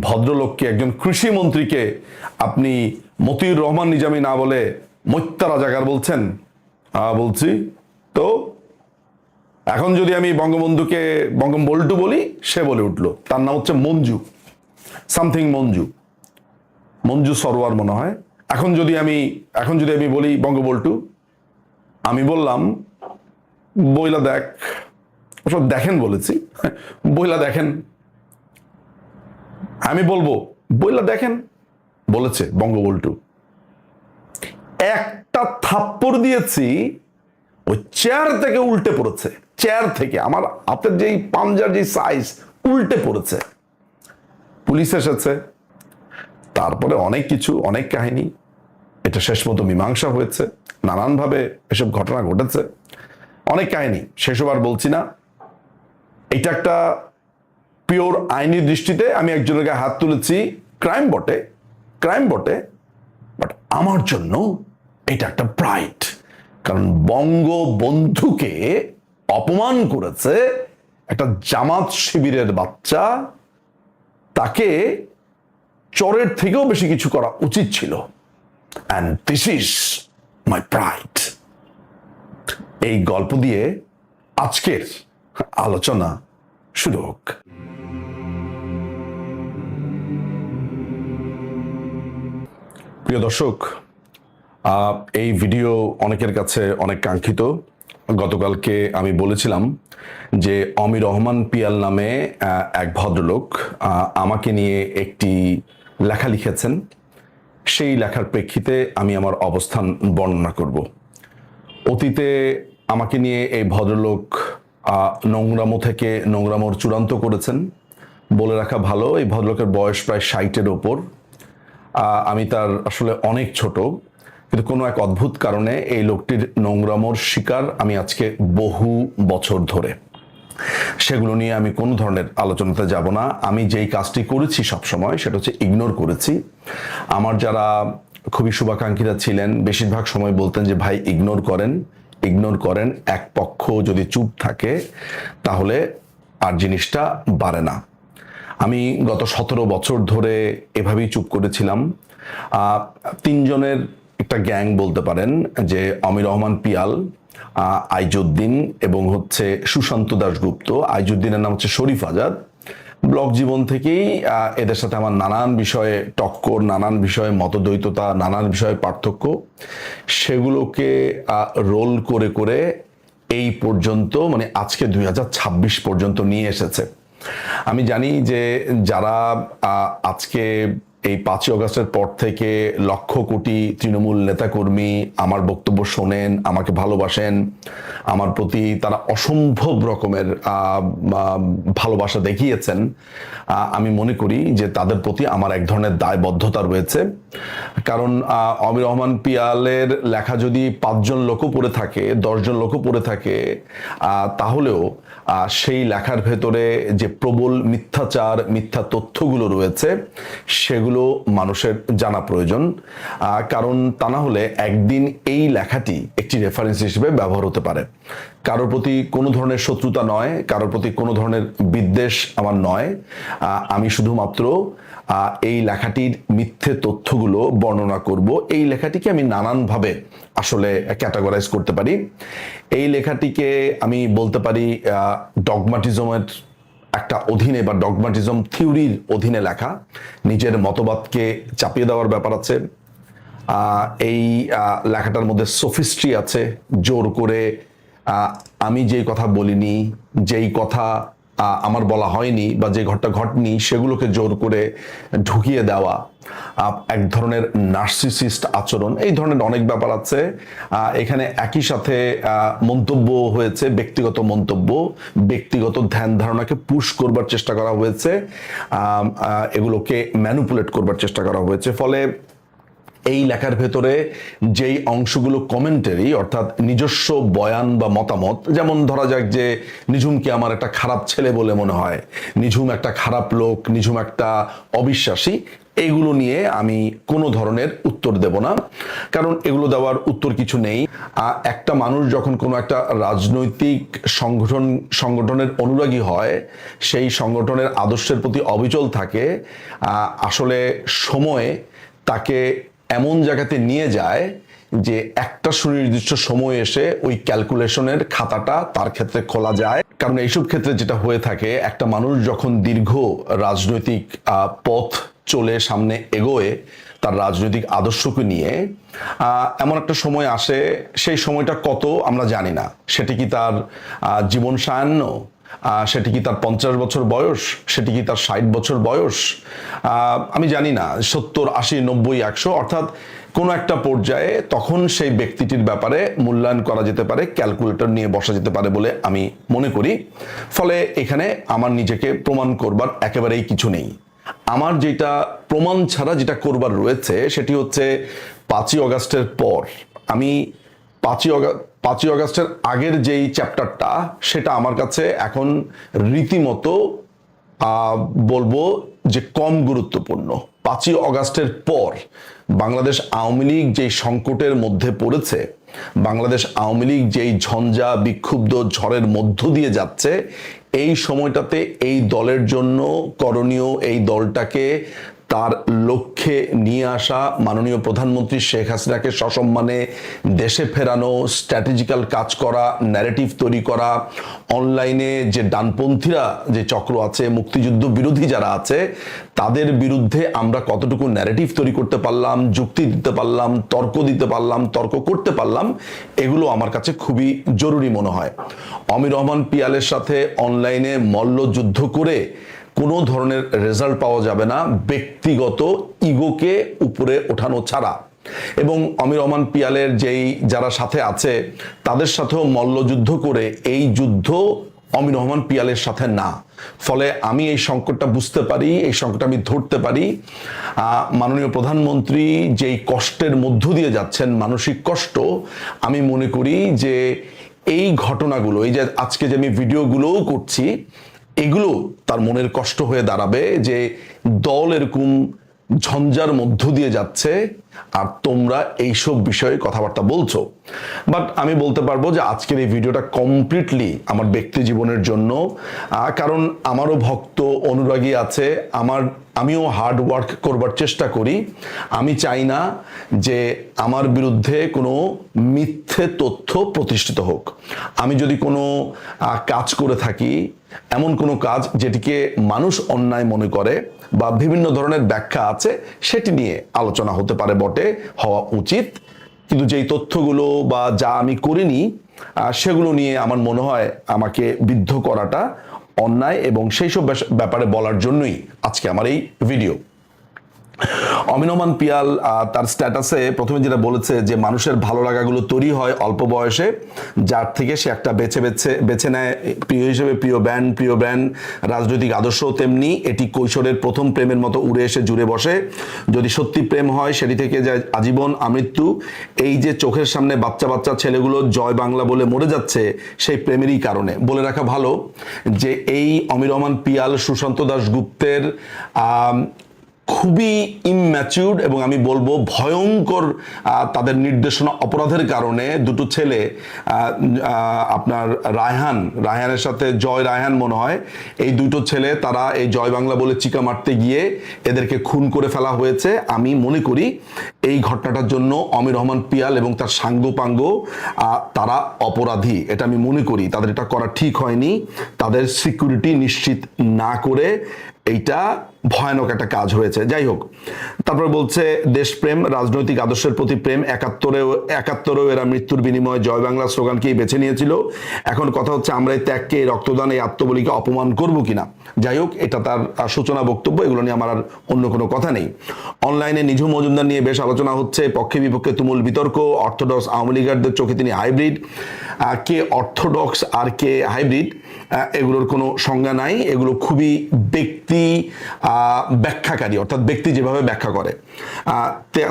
ভদ্রলোককে, একজন কৃষিমন্ত্রীকে আপনি মতিউর রহমান নিজামী না বলে মৈত্যা রাজাকার বলছেন? বলছি তো। এখন যদি আমি বঙ্গবন্ধুকে বঙ্গবল্টু বলি, সে বলে উঠলো তার নাম হচ্ছে মঞ্জু, সামথিং মঞ্জু, মঞ্জু সরোয়ার মনে হয়। এখন যদি আমি বলি বঙ্গবল্টু, আমি বললাম বইলা দেখ, ওসব দেখেন বলেছি, বইলা দেখেন। আমি বলবো বইলা দেখেন বলেছে বঙ্গবল্টু। একটা থাপ্পড় দিয়েছি, ওই চেয়ার থেকে উল্টে পড়েছে, চেয়ার থেকে আমার হাতের যেই পাঞ্জার যে সাইজ উল্টে পড়েছে। পুলিশ এসেছে, তারপরে অনেক কিছু, অনেক কাহিনী, এটা শেষ মতো মীমাংসা হয়েছে, নানানভাবে এসব ঘটনা ঘটেছে, অনেক কাহিনী, সেসব আর বলছি না। এটা একটা পিওর আইনি দৃষ্টিতে আমি একজনের গায়ে হাত তুলেছি, ক্রাইম বটে, বাট আমার জন্য এটা একটা প্রাইড। কারণ বঙ্গবন্ধুকে অপমান করেছে একটা জামাত শিবিরের বাচ্চা, তাকে চোরের থেকেও বেশি কিছু করা উচিত ছিল। And this is my pride. এই গল্প দিয়ে আজকের আলোচনা শুরু হোক। প্রিয় দর্শক, এই ভিডিও অনেকের কাছে অনেক কাঙ্ক্ষিত। গতকালকে আমি বলেছিলাম যে অমির রহমান পিয়াল নামে এক ভদ্রলোক আমাকে নিয়ে একটি লেখা লিখেছেন। সেই লেখার প্রেক্ষিতে আমি আমার অবস্থান বর্ণনা করব। অতীতে আমাকে নিয়ে এই ভদ্রলোক নোংরামো থেকে নোংরামোর চূড়ান্ত করেছেন। বলে রাখা ভালো, এই ভদ্রলোকের বয়স প্রায় 60-এর ওপর। আমি তার আসলে অনেক ছোট, কিন্তু কোনো এক অদ্ভুত কারণে এই লোকটির নোংরামোর শিকার আমি আজকে বহু বছর ধরে। সেগুলো নিয়ে আমি কোনো ধরনের আলোচনাতে যাব না। আমি যেই কাজটি করেছি সবসময়, সেটা হচ্ছে ইগনোর করেছি। আমার যারা খুবই শুভাকাঙ্ক্ষীরা ছিলেন বেশিরভাগ সময় বলতেন যে ভাই ইগনোর করেন, এক পক্ষ যদি চুপ থাকে তাহলে আর জিনিসটা বাড়ে না। আমি গত 17 বছর ধরে এভাবেই চুপ করেছিলাম। 3 জনের একটা গ্যাং বলতে পারেন, যে অমির রহমান পিয়াল, আইজুদ্দিন এবং হচ্ছে সুশান্ত দাশগুপ্ত। আইজুদ্দিনের নাম হচ্ছে শরীফ আজাদ। ব্লগ জীবন থেকেই এদের সাথে আমার নানান বিষয়ে টক্কর, নানান বিষয়ে মতদ্বৈততা, নানান বিষয়ে পার্থক্য, সেগুলোকে রোল করে করে এই পর্যন্ত, মানে আজকে 2026 পর্যন্ত নিয়ে এসেছে। আমি জানি যে যারা আজকে এই 5ই আগস্টের পর থেকে লক্ষ কোটি তৃণমূল নেতাকর্মী আমার বক্তব্য শোনেন, আমাকে ভালোবাসেন, আমার প্রতি তারা অসম্ভব রকমের ভালোবাসা দেখিয়েছেন, আমি মনে করি যে তাদের প্রতি আমার এক ধরনের দায়বদ্ধতা রয়েছে। কারণ অমির রহমান পিয়ালের লেখা যদি 5 জন লোকও পড়ে থাকে, 10 জন লোকও পড়ে থাকে, তাহলেও সেই লেখার ভেতরে যে প্রবল মিথ্যাচার, মিথ্যা তথ্যগুলো রয়েছে, সেগুলো মানুষের জানা প্রয়োজন। কারণ তা না হলে একদিন এই লেখাটি একটি রেফারেন্স হিসেবে ব্যবহার হতে পারে। কারোর প্রতি কোনো ধরনের শত্রুতা নয়, কারোর প্রতি কোনো ধরনের বিদ্বেষ আমার নয়। আমি শুধুমাত্র এই লেখাটির মিথ্যে তথ্যগুলো বর্ণনা করব। এই লেখাটিকে আমি নানানভাবে আসলে ক্যাটাগরাইজ করতে পারি। এই লেখাটিকে আমি বলতে পারি ডগমাটিজমের একটা অধীনে বা ডগমাটিজম থিওরির অধীনে লেখা। নিজের মতবাদকে চাপিয়ে দেওয়ার ব্যাপার আছে। এই লেখাটার মধ্যে সোফিস্ট্রি আছে, জোর করে আমি যেই কথা বলিনি, যেই কথা আমার বলা হয়নি বা যে ঘটনা ঘটেনি, সেগুলোকে জোর করে ঢুকিয়ে দেওয়া, এক ধরনের নার্সিসিস্ট আচরণ, এই ধরনের অনেক ব্যাপার আছে। এখানে একই সাথে মন্তব্য হয়েছে, ব্যক্তিগত মন্তব্য, ব্যক্তিগত ধ্যান ধারণাকে পুশ করবার চেষ্টা করা হয়েছে, এগুলোকে ম্যানিপুলেট করবার চেষ্টা করা হয়েছে। ফলে এই লেখার ভেতরে যেই অংশগুলো কমেন্টারি অর্থাৎ নিজস্ব বয়ান বা মতামত, যেমন ধরা যাক যে নিঝুমকে আমার একটা খারাপ ছেলে বলে মনে হয়, নিঝুম একটা খারাপ লোক, নিঝুম একটা অবিশ্বাসী, এইগুলো নিয়ে আমি কোনো ধরনের উত্তর দেব না, কারণ এগুলো দেওয়ার উত্তর কিছু নেই। একটা মানুষ যখন কোনো একটা রাজনৈতিক সংগঠনের অনুরাগী হয়, সেই সংগঠনের আদর্শের প্রতি অবিচল থাকে, আসলে সময়ে তাকে এমন জায়গাতে নিয়ে যায় যে একটা সুনির্দিষ্ট সময় এসে ওই ক্যালকুলেশনের খাতাটা তার ক্ষেত্রে খোলা যায়। কারণ এইসব ক্ষেত্রে যেটা হয়ে থাকে, একটা মানুষ যখন দীর্ঘ রাজনৈতিক পথ চলে সামনে এগোয় তার রাজনৈতিক আদর্শকে নিয়ে, এমন একটা সময় আসে, সেই সময়টা কত আমরা জানি না। সেটি কি তার জীবন সায়ান্ন, সেটি কি তার 50 বছর বয়স, সেটি কি তার 60 বছর বয়স, আমি জানি না, 70, 80, 90, 100, অর্থাৎ কোনো একটা পর্যায়ে তখন সেই ব্যক্তিটির ব্যাপারে মূল্যায়ন করা যেতে পারে, ক্যালকুলেটর নিয়ে বসা যেতে পারে বলে আমি মনে করি। ফলে এখানে আমার নিজেকে প্রমাণ করবার একেবারেই কিছু নেই। আমার যেটা প্রমাণ ছাড়া যেটা করবার রয়েছে সেটি হচ্ছে 5ই অগাস্টের পর আমি 5ই অগাস্টের আগের যেই চ্যাপ্টারটা, সেটা আমার কাছে এখন রীতিমতো বলবো যে কম গুরুত্বপূর্ণ। 5ই অগাস্টের পর বাংলাদেশ আওয়ামী লীগ যেই সংকটের মধ্যে পড়েছে, বাংলাদেশ আওয়ামী লীগ যেই ঝঞ্ঝা বিক্ষুব্ধ ঝড়ের মধ্য দিয়ে যাচ্ছে, এই সময়টাতে এই দলের জন্য করণীয়, এই দলটাকে তার লক্ষ্যে নিয়ে আসা, মাননীয় প্রধানমন্ত্রী শেখ হাসিনাকে সসম্মানে দেশে ফেরানো, স্ট্র্যাটেজিক্যাল কাজ করা, ন্যারেটিভ তৈরি করা, অনলাইনে যে ডানপন্থীরা যে চক্র আছে, মুক্তিযুদ্ধ বিরোধী যারা আছে, তাদের বিরুদ্ধে আমরা কতটুকু ন্যারেটিভ তৈরি করতে পারলাম, যুক্তি দিতে পারলাম, তর্ক দিতে পারলাম, তর্ক করতে পারলাম, এগুলো আমার কাছে খুবই জরুরি মনে হয়। অমির রহমান পিয়ালের সাথে অনলাইনে মল্লযুদ্ধ করে কোনো ধরনের রেজাল্ট পাওয়া যাবে না, ব্যক্তিগত ইগোকে উপরে ওঠানো ছাড়া। এবং অমির রহমান পিয়ালের যেই যারা সাথে আছে তাদের সাথেও মল্লযুদ্ধ করে এই যুদ্ধ অমির রহমান পিয়ালের সাথে না। ফলে আমি এই সংকটটা বুঝতে পারি, এই সংকটটা আমি ধরতে পারি। মাননীয় প্রধানমন্ত্রী যেই কষ্টের মধ্য দিয়ে যাচ্ছেন, মানসিক কষ্ট, আমি মনে করি যে এই ঘটনাগুলো, এই যে আজকে যে আমি ভিডিওগুলোও করছি, এগুলো তার মনের কষ্ট হয়ে দাঁড়াবে যে দল এরকম ঝঞ্ঝার মধ্য দিয়ে যাচ্ছে আর তোমরা এইসব বিষয়ে কথাবার্তা বলছো। বাট আমি বলতে পারবো যে আজকের এই ভিডিওটা কমপ্লিটলি আমার ব্যক্তি জীবনের জন্য, কারণ আমারও ভক্ত অনুরাগী আছে, আমিও হার্ড ওয়ার্ক করবার চেষ্টা করি। আমি চাই না যে আমার বিরুদ্ধে কোনো মিথ্যে তথ্য প্রতিষ্ঠিত হোক। আমি যদি কোনো কাজ করে থাকি, এমন কোনো কাজ যেটিকে মানুষ অন্যায় মনে করে বা বিভিন্ন ধরনের ব্যাখ্যা আছে, সেটি নিয়ে আলোচনা হতে পারে, বটে, হওয়া উচিত। কিন্তু যেই তথ্যগুলো বা যা আমি করিনি সেগুলো নিয়ে আমার মনে হয় আমাকে বিদ্ধ করাটা অন্যায়, এবং সেই সব ব্যাপারে বলার জন্যই আজকে আমার এই ভিডিও। অমির রহমান পিয়াল তার স্ট্যাটাসে প্রথমে যেটা বলেছে যে মানুষের ভালো লাগাগুলো তৈরি হয় অল্প বয়সে, যার থেকে সে একটা বেছে নেয় প্রিয় হিসেবে প্রিয় ব্যান্ড, রাজনৈতিক আদর্শ তেমনি এটি কৈশোরের প্রথম প্রেমের মতো উড়ে এসে জুড়ে বসে। যদি সত্যি প্রেম হয় সেটি থেকে যায় আজীবন আমৃত্যু। এই যে চোখের সামনে বাচ্চা ছেলেগুলো জয় বাংলা বলে মরে যাচ্ছে, সেই প্রেমেরই কারণে। বলে রাখা ভালো যে এই অমির রহমান পিয়াল সুশান্ত দাশগুপ্তের খুবই ইম্যাচিউরড এবং আমি বলবো ভয়ঙ্কর তাদের নির্দেশনা অপরাধের কারণে দুটো ছেলে, আপনার রায়হানের সাথে জয় রায়হান মনে হয়, এই দুটো ছেলে তারা এই জয় বাংলা বলে চিকা মারতে গিয়ে এদেরকে খুন করে ফেলা হয়েছে। আমি মনে করি এই ঘটনাটার জন্য অমির রহমান পিয়াল এবং তার সাঙ্গপাঙ্গ তারা অপরাধী, এটা আমি মনে করি। তাদের এটা করা ঠিক হয়নি। তাদের সিকিউরিটি নিশ্চিত না করে এইটা ভয়ানক একটা কাজ হয়েছে। যাই হোক, তারপর বলছে দেশপ্রেম, রাজনৈতিক আদর্শের প্রতি প্রেম, একাত্তরেও এরা মৃত্যুর বিনিময়ে জয় বাংলা স্লোগানকেই বেছে নিয়েছিল। এখন কথা হচ্ছে আমরা এই ত্যাগকে, এই রক্তদান, এই আত্মবলিকে অপমান করব কিনা। যাই হোক, এটা তার সূচনা বক্তব্য, এগুলো নিয়ে আমার আর অন্য কোনো কথা নেই। অনলাইনে নিঝুম মজুমদার নিয়ে বেশ আলোচনা হচ্ছে, পক্ষে বিপক্ষে তুমুল বিতর্ক। অর্থোডক্স আওয়ামী লীগারদের চোখে তিনি হাইব্রিড। কে অর্থোডক্স আর কে হাইব্রিড এগুলোর কোনো সংজ্ঞা নাই, এগুলো খুবই ব্যক্তি ব্যাখ্যাকারী, অর্থাৎ ব্যক্তি যেভাবে ব্যাখ্যা করে।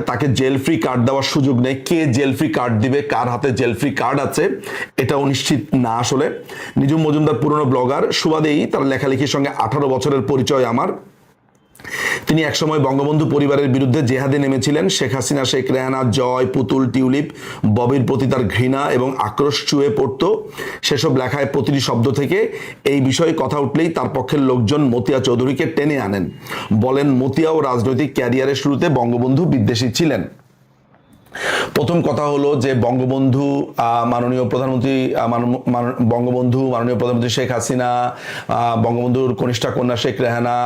তাকে জেল ফ্রি কার্ড দেওয়ার সুযোগ নেই, কে জেল ফ্রি কার্ড দিবে, কার হাতে জেল ফ্রি কার্ড আছে এটাও নিশ্চিত না। আসলে নিজুম মজুমদার পুরনো ব্লগার, সুবাদেই তার লেখালেখির সঙ্গে 18 বছরের পরিচয় আমার। তিনি একসময় বঙ্গবন্ধু পরিবারের বিরুদ্ধে জেহাদে নেমেছিলেন। শেখ হাসিনা, শেখ রেহানা, জয়, পুতুল, টিউলিপ, ববির প্রতি তার ঘৃণা এবং আক্রোশ চুয়ে পড়তো সেসব লেখায় প্রতিটি শব্দ থেকে। এই বিষয়ে কথা উঠলেই তার পক্ষের লোকজন মতিয়া চৌধুরীকে টেনে আনেন, বলেন মতিয়াও রাজনৈতিক ক্যারিয়ারের শুরুতে বঙ্গবন্ধু বিদ্বেষী ছিলেন। প্রথম কথা হলো যে বঙ্গবন্ধু মাননীয় প্রধানমন্ত্রী শেখ হাসিনা, বঙ্গবন্ধুর কনিষ্ঠা কন্যা শেখ রেহানা,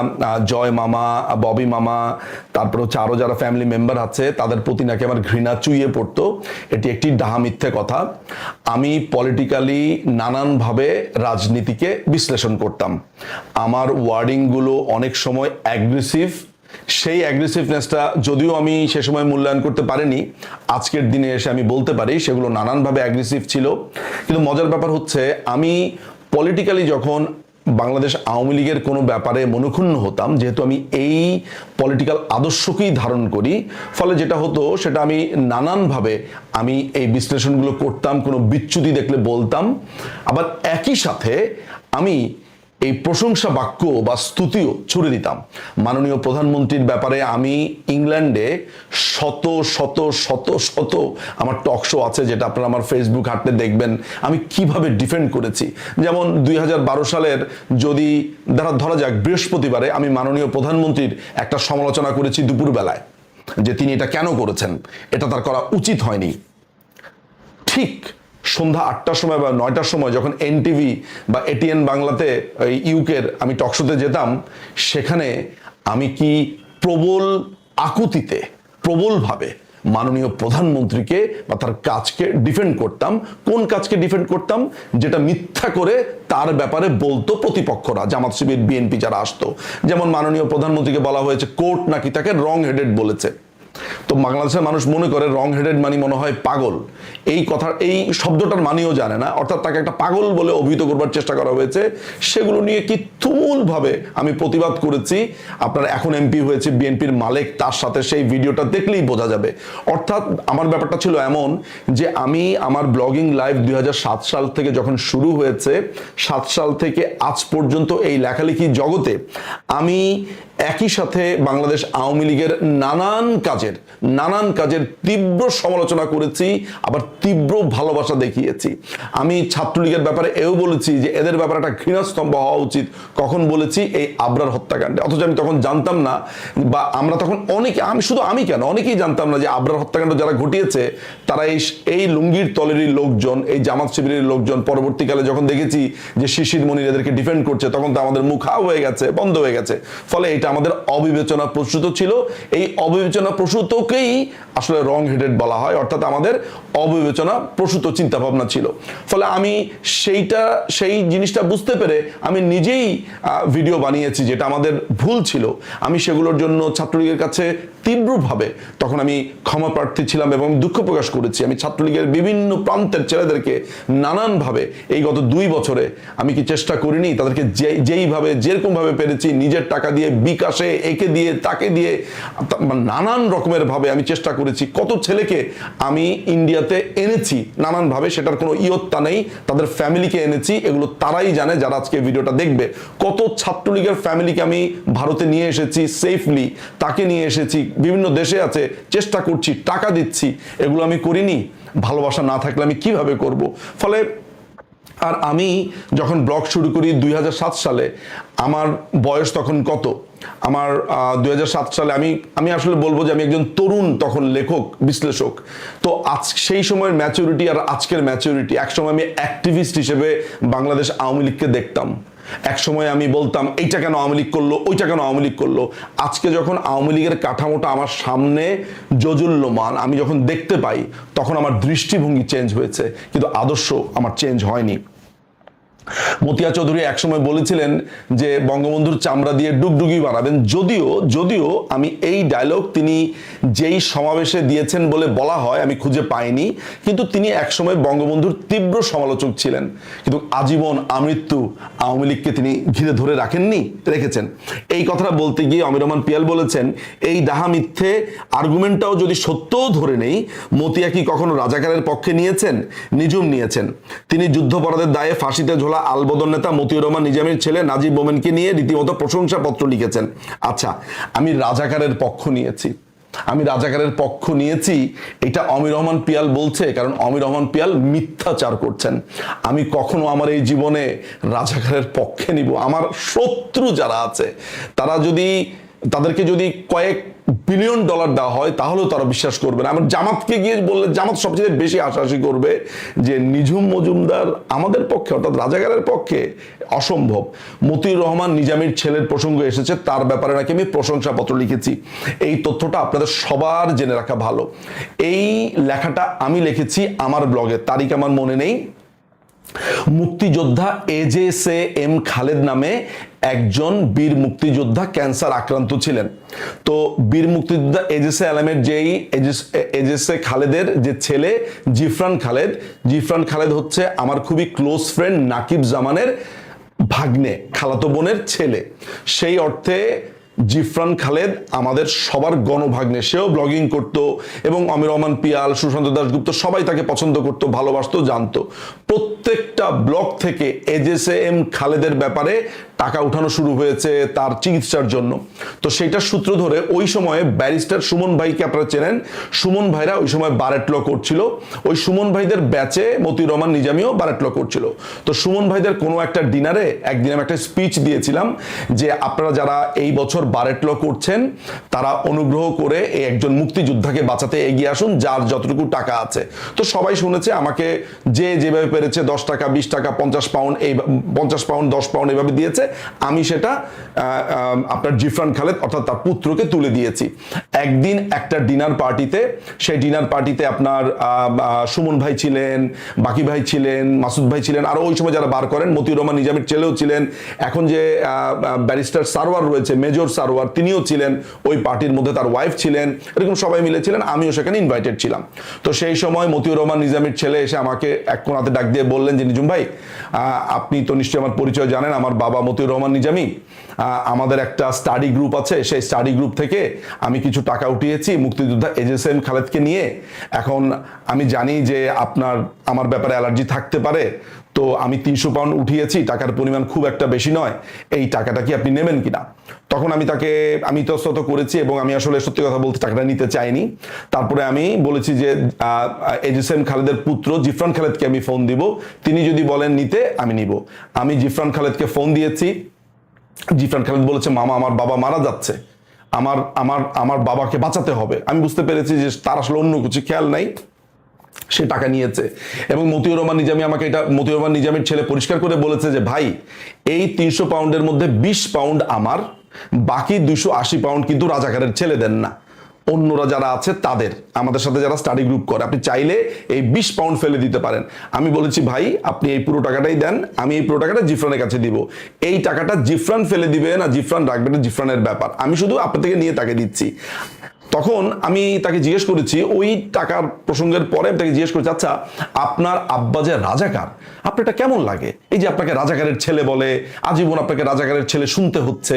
জয় মামা, ববি মামা, তারপর হচ্ছে আরো যারা ফ্যামিলি মেম্বার আছে তাদের প্রতি নাকি আমার ঘৃণা চুইয়ে পড়তো। এটি একটি ডাহা মিথ্যে কথা। আমি পলিটিক্যালি নানানভাবে রাজনীতিকে বিশ্লেষণ করতাম। আমার ওয়ার্ডিংগুলো অনেক সময় অ্যাগ্রেসিভ। সেই অ্যাগ্রেসিভনেসটা যদিও আমি সে সময় মূল্যায়ন করতে পারিনি, আজকের দিনে এসে আমি বলতে পারি সেগুলো নানানভাবে অ্যাগ্রেসিভ ছিল। কিন্তু মজার ব্যাপার হচ্ছে আমি পলিটিক্যালি যখন বাংলাদেশ আওয়ামী লীগের কোনো ব্যাপারে মনক্ষুণ্ণ হতাম, যেহেতু আমি এই পলিটিক্যাল আদর্শকেই ধারণ করি, ফলে যেটা হতো সেটা আমি নানানভাবে আমি এই বিশ্লেষণগুলো করতাম, কোনো বিচ্যুতি দেখলে বলতাম। আবার একই সাথে আমি এই প্রশংসা বাক্য বা স্তুতিও ছুড়ে দিতাম। মাননীয় প্রধানমন্ত্রীর ব্যাপারে আমি ইংল্যান্ডে শত শত শত শত আমার টক শো আছে, যেটা আপনারা আমার ফেসবুক ঘাঁটলে দেখবেন আমি কিভাবে ডিফেন্ড করেছি। যেমন 2012 সালের যদি ধরা যাক বৃহস্পতিবারে আমি মাননীয় প্রধানমন্ত্রীর একটা সমালোচনা করেছি দুপুরবেলায়, যে তিনি এটা কেন করেছেন, এটা তার করা উচিত হয়নি। ঠিক সন্ধ্যা 8টার সময় বা 9টার সময় যখন এনটিভি বা এটিএন বাংলাতে ইউকের আমি টকশোতে যেতাম, সেখানে আমি কি প্রবল আকুতিতে, প্রবলভাবে মাননীয় প্রধানমন্ত্রীকে বা তার কাজকে ডিফেন্ড করতাম। কোন কাজকে ডিফেন্ড করতাম? যেটা মিথ্যা করে তার ব্যাপারে বলতো প্রতিপক্ষরা, জামাত শিবির, বিএনপি যারা আসতো। যেমন মাননীয় প্রধানমন্ত্রীকে বলা হয়েছে কোর্ট নাকি তাকে রং হেডেড বলেছে। তো বাংলাদেশের মানুষ মনে করে রং হেডেড মানে মনে হয় পাগল। এই কথা, এই শব্দটার মানেও জানে না, অর্থাৎ তাকে একটা পাগল বলে অভিহিত করবার চেষ্টা করা হয়েছে। সেগুলো নিয়ে কি তুমুলভাবে আমি প্রতিবাদ করেছি। আপনার এখন এমপি হয়েছে বিএনপির মালেক, তার সাথে সেই ভিডিওটা দেখলেই বোঝা যাবে। অর্থাৎ আমার ব্যাপারটা ছিল এমন যে আমি আমার ব্লগিং লাইভ 2007 সাল থেকে যখন শুরু হয়েছে, 7 সাল থেকে আজ পর্যন্ত এই লেখালেখি জগতে আমি একই সাথে বাংলাদেশ আওয়ামী লীগের নানান কাজের তীব্র সমালোচনা করেছি, আবার তীব্র ভালোবাসা দেখিয়েছি। আমি ছাত্রলীগের ব্যাপারে এও বলেছি যে এদের ব্যাপারে একটা ঘৃণাস্তম্ভ হওয়া উচিত। কখন বলেছি? এই আবরার হত্যাকাণ্ডে। অথচ আমি তখন জানতাম না, বা আমরা তখন অনেকেই জানতাম না যে আবরার হত্যাকাণ্ড যারা ঘটিয়েছে তারা এই লুঙ্গির তলেরই লোকজন, এই জামাত শিবিরের লোকজন। পরবর্তীকালে যখন দেখেছি যে শিশির মনির এদেরকে ডিফেন্ড করছে, তখন তো আমাদের মুখ হয়ে গেছে, বন্ধ হয়ে গেছে। ফলে এটা আমাদের অবিবেচনা প্রসূত ছিল। এই অবিবেচনা প্রসূতকেই আসলে রং হেডেড বলা হয়, অর্থাৎ আমাদের অবিবেচনা প্রসূত চিন্তা ভাবনা ছিল। ফলে আমি সেই জিনিসটা বুঝতে পেরে আমি নিজেই ভিডিও বানিয়েছি, যেটা আমাদের ভুল ছিল। আমি সেগুলোর জন্য ছাত্রলীগের কাছে তীব্রভাবে তখন আমি ক্ষমা প্রার্থী ছিলাম এবং দুঃখ প্রকাশ করেছি। আমি ছাত্রলীগের বিভিন্ন প্রান্তের ছেলেদেরকে নানানভাবে এই গত 2 বছরে আমি কি চেষ্টা করিনি তাদেরকে যেইভাবে যেরকমভাবে পেরেছি, নিজের টাকা দিয়ে, বিকাশে, একে দিয়ে, তাকে দিয়ে, নানান রকমের ভাবে আমি চেষ্টা করেছি। কত ছেলেকে আমি ইন্ডিয়াতে এনেছি নানানভাবে, সেটার কোনো ইয়ত্তা নেই। তাদের ফ্যামিলিকে এনেছি, এগুলো তারাই জানে যারা আজকে ভিডিওটা দেখবে। কত ছাত্রলীগের ফ্যামিলিকে আমি ভারতে নিয়ে এসেছি সেফলি, তাকে নিয়ে এসেছি, বিভিন্ন দেশে আছে, চেষ্টা করছি, টাকা দিচ্ছি। এগুলো আমি করিনি। ভালোবাসা না থাকলে আমি কিভাবে করব? ফলে আর আমি যখন ব্লগ শুরু করি 2007 সালে, আমার বয়স তখন কত? আমার 2007 সালে আমি আসলে বলবো যে আমি একজন তরুণ তখন লেখক, বিশ্লেষক। তো সেই সময়ের ম্যাচুরিটি আর আজকের ম্যাচুরিটি, একসময় আমি অ্যাক্টিভিস্ট হিসেবে বাংলাদেশ আওয়ামী লীগকে দেখতাম। এক সময় আমি বলতাম এইটা কেন আওয়ামী লীগ করলো, ওইটা কেন আওয়ামী লীগ করলো। আজকে যখন আওয়ামী লীগের কাঠামোটা আমার সামনে জজুল্যমান, আমি যখন দেখতে পাই, তখন আমার দৃষ্টিভঙ্গি চেঞ্জ হয়েছে, কিন্তু আদর্শ আমার চেঞ্জ হয়নি। মতিয়া চৌধুরী একসময় বলেছিলেন যে বঙ্গবন্ধুর চামড়া দিয়ে ডুগডুগি বানাবেন। যদিও যদিও আমি এই ডায়লগ তিনি যেই সমাবেশে দিয়েছেন বলে বলা হয় আমি খুঁজে পাইনি, কিন্তু তিনি একসময় বঙ্গবন্ধুর তীব্র সমালোচক ছিলেন, কিন্তু আজীবন আমৃত্যু আওয়ামী লীগকে তিনি ঘিরে ধরে রাখেননি, রেখেছেন। এই কথাটা বলতে গিয়ে অমির রহমান পিয়াল বলেছেন, এই ডাহা মিথ্যে আর্গুমেন্টটাও যদি সত্যও ধরে নেই, মতিয়া কি কখনো রাজাকারের পক্ষে নিয়েছেন? নিঝুম নিয়েছেন। তিনি যুদ্ধাপরাধের দায়ে ফাঁসিতে ঝোলা আলবদর নেতা মতিউর রহমান নিজামীর ছেলে নাজিব মোমেনকে নিয়ে রীতিমতো প্রশংসাপত্র লিখেছেন। আচ্ছা, আমি রাজাকারের পক্ষ নিয়েছি, আমি রাজাকারের পক্ষ নিয়েছি এটা অমির রহমান পিয়াল বলছে, কারণ অমির রহমান পিয়াল মিথ্যাচার করছেন। আমি কখনো আমার এই জীবনে রাজাকারের পক্ষে নিব? আমার শত্রু যারা আছে তাদেরকে যদি কয়েক বিলিয়ন ডলার দেওয়া হয় তাহলেও তারা বিশ্বাস করবে না। আমার জামাতকে গিয়ে বললে জামাত সবচেয়ে বেশি আশাআশি করবে যে নিঝুম মজুমদার আমাদের পক্ষে, অর্থাৎ রাজাকারের পক্ষে, অসম্ভব। মতিউর রহমান নিজামীর ছেলের প্রসঙ্গ এসেছে, তার ব্যাপারে নাকি আমি প্রশংসাপত্র লিখেছি। এই তথ্যটা আপনাদের সবার জেনে রাখা ভালো। এই লেখাটা আমি লিখেছি আমার ব্লগে, তারিখ আমার মনে নেই। মুক্তিযোদ্ধা এজেএম খালেদ নামে একজন বীর মুক্তিযোদ্ধা ক্যান্সার আক্রান্ত ছিলেন। তো বীর মুক্তিযোদ্ধা এজেসে আলমের যেই এজেসে খালেদের যে ছেলে জিফরান খালেদ হচ্ছে আমার খুবই ক্লোজ ফ্রেন্ড নাকিব জামানের ভাগ্নে, খালাতো বোনের ছেলে। সেই অর্থে জিফরান খালেদ আমাদের সবার গণভাগ্নে। সেও ব্লগিং করত এবং অমির রহমান পিয়াল, সুশান্ত দাশগুপ্ত সবাই তাকে পছন্দ করত, ভালোবাসতো, জানতো। প্রত্যেকটা ব্লগ থেকে এজেএম খালেদের ব্যাপারে টাকা উঠানো শুরু হয়েছে তার চিকিৎসার জন্য। তো সেইটার সূত্র ধরে ওই সময়ে ব্যারিস্টার সুমন ভাইকে আপনারা চেনেন, সুমন ভাইরা ওই সময় বারেট ল করছিল। ওই সুমন ভাইদের ব্যাচে মতিউর রহমান নিজামীও বারেট ল করছিল। তো সুমন ভাইদের কোনো একটা ডিনারে একদিন আমি একটা স্পিচ দিয়েছিলাম যে আপনারা যারা এই বছর বারেট ল করছেন তারা অনুগ্রহ করে এই একজন মুক্তিযোদ্ধাকে বাঁচাতে এগিয়ে আসুন, যার যতটুকু টাকা আছে। তো সবাই শুনেছে, আমাকে যে যেভাবে পেরেছে 10 টাকা, 20 টাকা, 50 পাউন্ড, এই 50 পাউন্ড, 10 পাউন্ড এইভাবে দিয়েছে। আমি সেটা আপনার জিফরান খালেদ অর্থাৎ তার পুত্রকে তুলে দিয়েছি। একদিন একটা ডিনার পার্টিতে, সেই ডিনার পার্টিতে আপনার সুমন ভাই ছিলেন, বাকি ভাই ছিলেন, মাসুদ ভাই ছিলেন, আরো ওই সময় যারা বার করেন মতিউর রহমান নিজামীর ছেলেও ছিলেন। এখন যে ব্যারিস্টার সারওয়ার রয়েছে, মেজর সারওয়ার, তিনিও ছিলেন ওই পার্টির মধ্যে, তার ওয়াইফ ছিলেন, এরকম সবাই মিলে ছিলেন। আমিও সেখানে ইনভাইটেড ছিলাম। তো সেই সময় মতিউর রহমান নিজামীর ছেলে এসে আমাকে এক কোণাতে ডাক দিয়ে বললেন যে নিঝুম ভাই, আপনি তো নিশ্চয়ই আমার পরিচয় জানেন, আমার বাবা মতিউর রহমান নিজামী, আমাদের একটা স্টাডি গ্রুপ আছে, সেই স্টাডি গ্রুপ থেকে আমি কিছু টাকা উঠিয়েছি মুক্তিযোদ্ধা এজেএম খালেদকে নিয়ে। এখন আমি জানি যে আপনার আমার ব্যাপারে অ্যালার্জি থাকতে পারে, তো আমি 300 পাউন্ড উঠিয়েছি, টাকার পরিমাণ খুব একটা বেশি নয়, এই টাকাটা কি আপনি নেবেন কিনা? তখন আমি তাকে ইতস্তত করেছি এবং আমি আসলে সত্যি কথা বলতে টাকাটা নিতে চাইনি। তারপরে আমি বলেছি যে এজেএম খালেদের পুত্র জিফরান খালেদকে আমি ফোন দিব, তিনি যদি বলেন নিতে আমি নিব। আমি জিফরান খালেদকে ফোন দিয়েছি। জিফরান খালেদ বলেছে, মামা আমার বাবা মারা যাচ্ছে, আমার আমার আমার বাবাকে বাঁচাতে হবে। আমি বুঝতে পেরেছি যে তার আসলে অন্য কিছু খেয়াল নাই, সে টাকা নিয়েছে। এবং মতিউর রহমান নিজামী আমাকে এটা, মতিউর রহমান নিজামীর ছেলে পরিষ্কার করে বলেছে যে ভাই, এই 300 পাউন্ডের মধ্যে 20 পাউন্ড আমার, বাকি 280 পাউন্ড কিন্তু রাজাকারের ছেলে দেন না, অন্যরা যারা আছে তাদের, আমাদের সাথে যারা স্টাডি গ্রুপ করে, আপনি চাইলে এই 20 পাউন্ড ফেলে দিতে পারেন। আমি বলেছি ভাই আপনি এই পুরো টাকাটাই দেন, আমি এই পুরো টাকাটা জিফরানের কাছে দিব। এই টাকাটা জিফরান ফেলে দিবে না জিফরান রাখবে না জিফরানের ব্যাপার, আমি শুধু আপনার থেকে নিয়ে তাকে দিচ্ছি। তখন আমি তাকে জিজ্ঞেস করেছি, ওই টাকার প্রসঙ্গের পরে তাকে জিজ্ঞেস করেছি, আচ্ছা আপনার আব্বা যে রাজাকার, আপনার এটা কেমন লাগে? এই যে আপনাকে রাজাকারের ছেলে বলে, আজীবন আপনাকে রাজাকারের ছেলে শুনতে হচ্ছে।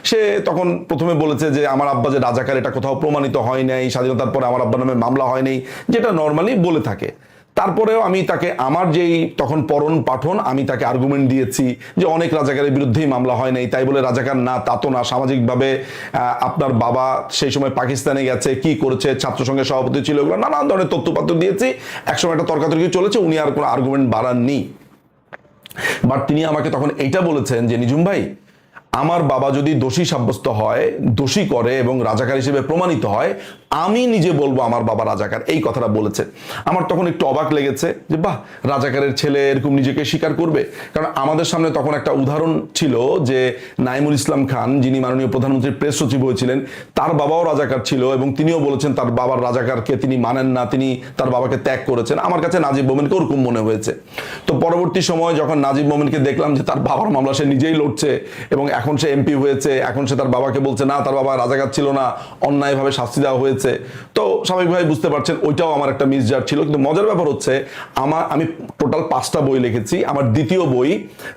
সে তখন প্রথমে বলেছে যে আমার আব্বা যে রাজাকার এটা কোথাও প্রমাণিত হয় নাই, স্বাধীনতার পরে আমার আব্বার নামে মামলা হয় নাই, যেটা নর্মালি বলে থাকে। তারপরেও আমি তাকে আমার যেই তখন পরণ পাঠন, আমি তাকে আর্গুমেন্ট দিয়েছি যে অনেক রাজাকারের বিরুদ্ধেই মামলা হয় নাই, তাই বলে রাজাকার না তা তো না। সামাজিকভাবে আপনার বাবা সেই সময় পাকিস্তানে গেছে, কি করেছে, ছাত্র সংঘের সভাপতি ছিল, এগুলো নানান ধরনের তথ্যপাত্র দিয়েছি। একসময় একটা তর্কাতর্কি চলেছে, উনি আর কোনো আর্গুমেন্ট বাড়াননি। বাট তিনি আমাকে তখন এইটা বলেছেন যে নিঝুম ভাই, আমার বাবা যদি দোষী সাব্যস্ত হয়, দোষী করে এবং রাজাকার হিসেবে প্রমাণিত হয়, আমি নিজে বলবো আমার বাবা রাজাকার, এই কথাটা বলেছে। আমার তখন একটু অবাক লেগেছে যে বাহ, রাজাকারের ছেলে এরকম নিজেকে স্বীকার করবে। কারণ আমাদের সামনে তখন একটা উদাহরণ ছিল যে নাইমুল ইসলাম খান, যিনি মাননীয় প্রধানমন্ত্রীর প্রেস সচিব হয়েছিলেন, তার বাবাও রাজাকার ছিল এবং তিনিও বলেছেন তার বাবার রাজাকারকে তিনি মানেন না, তিনি তার বাবাকে ত্যাগ করেছেন। আমার কাছে নাজিব মোমেনকে ওরকম মনে হয়েছে। তো পরবর্তী সময় যখন নাজিব মোমেনকে দেখলাম যে তার বাবার মামলা সে নিজেই লড়ছে এবং এখন সে এমপি হয়েছে, এখন সে তার বাবাকে বলছে না তার বাবা রাজাকার ছিল না, অন্যায়ভাবে শাস্তি দেওয়া হয়েছে, তো স্বাভাবিকভাবে বুঝতে পারছেন ওইটাও আমার একটা মিসজাজ ছিল। কিন্তু মজার ব্যাপার হচ্ছে আমি টোটাল 5টা বই লিখেছি। আমার দ্বিতীয় বই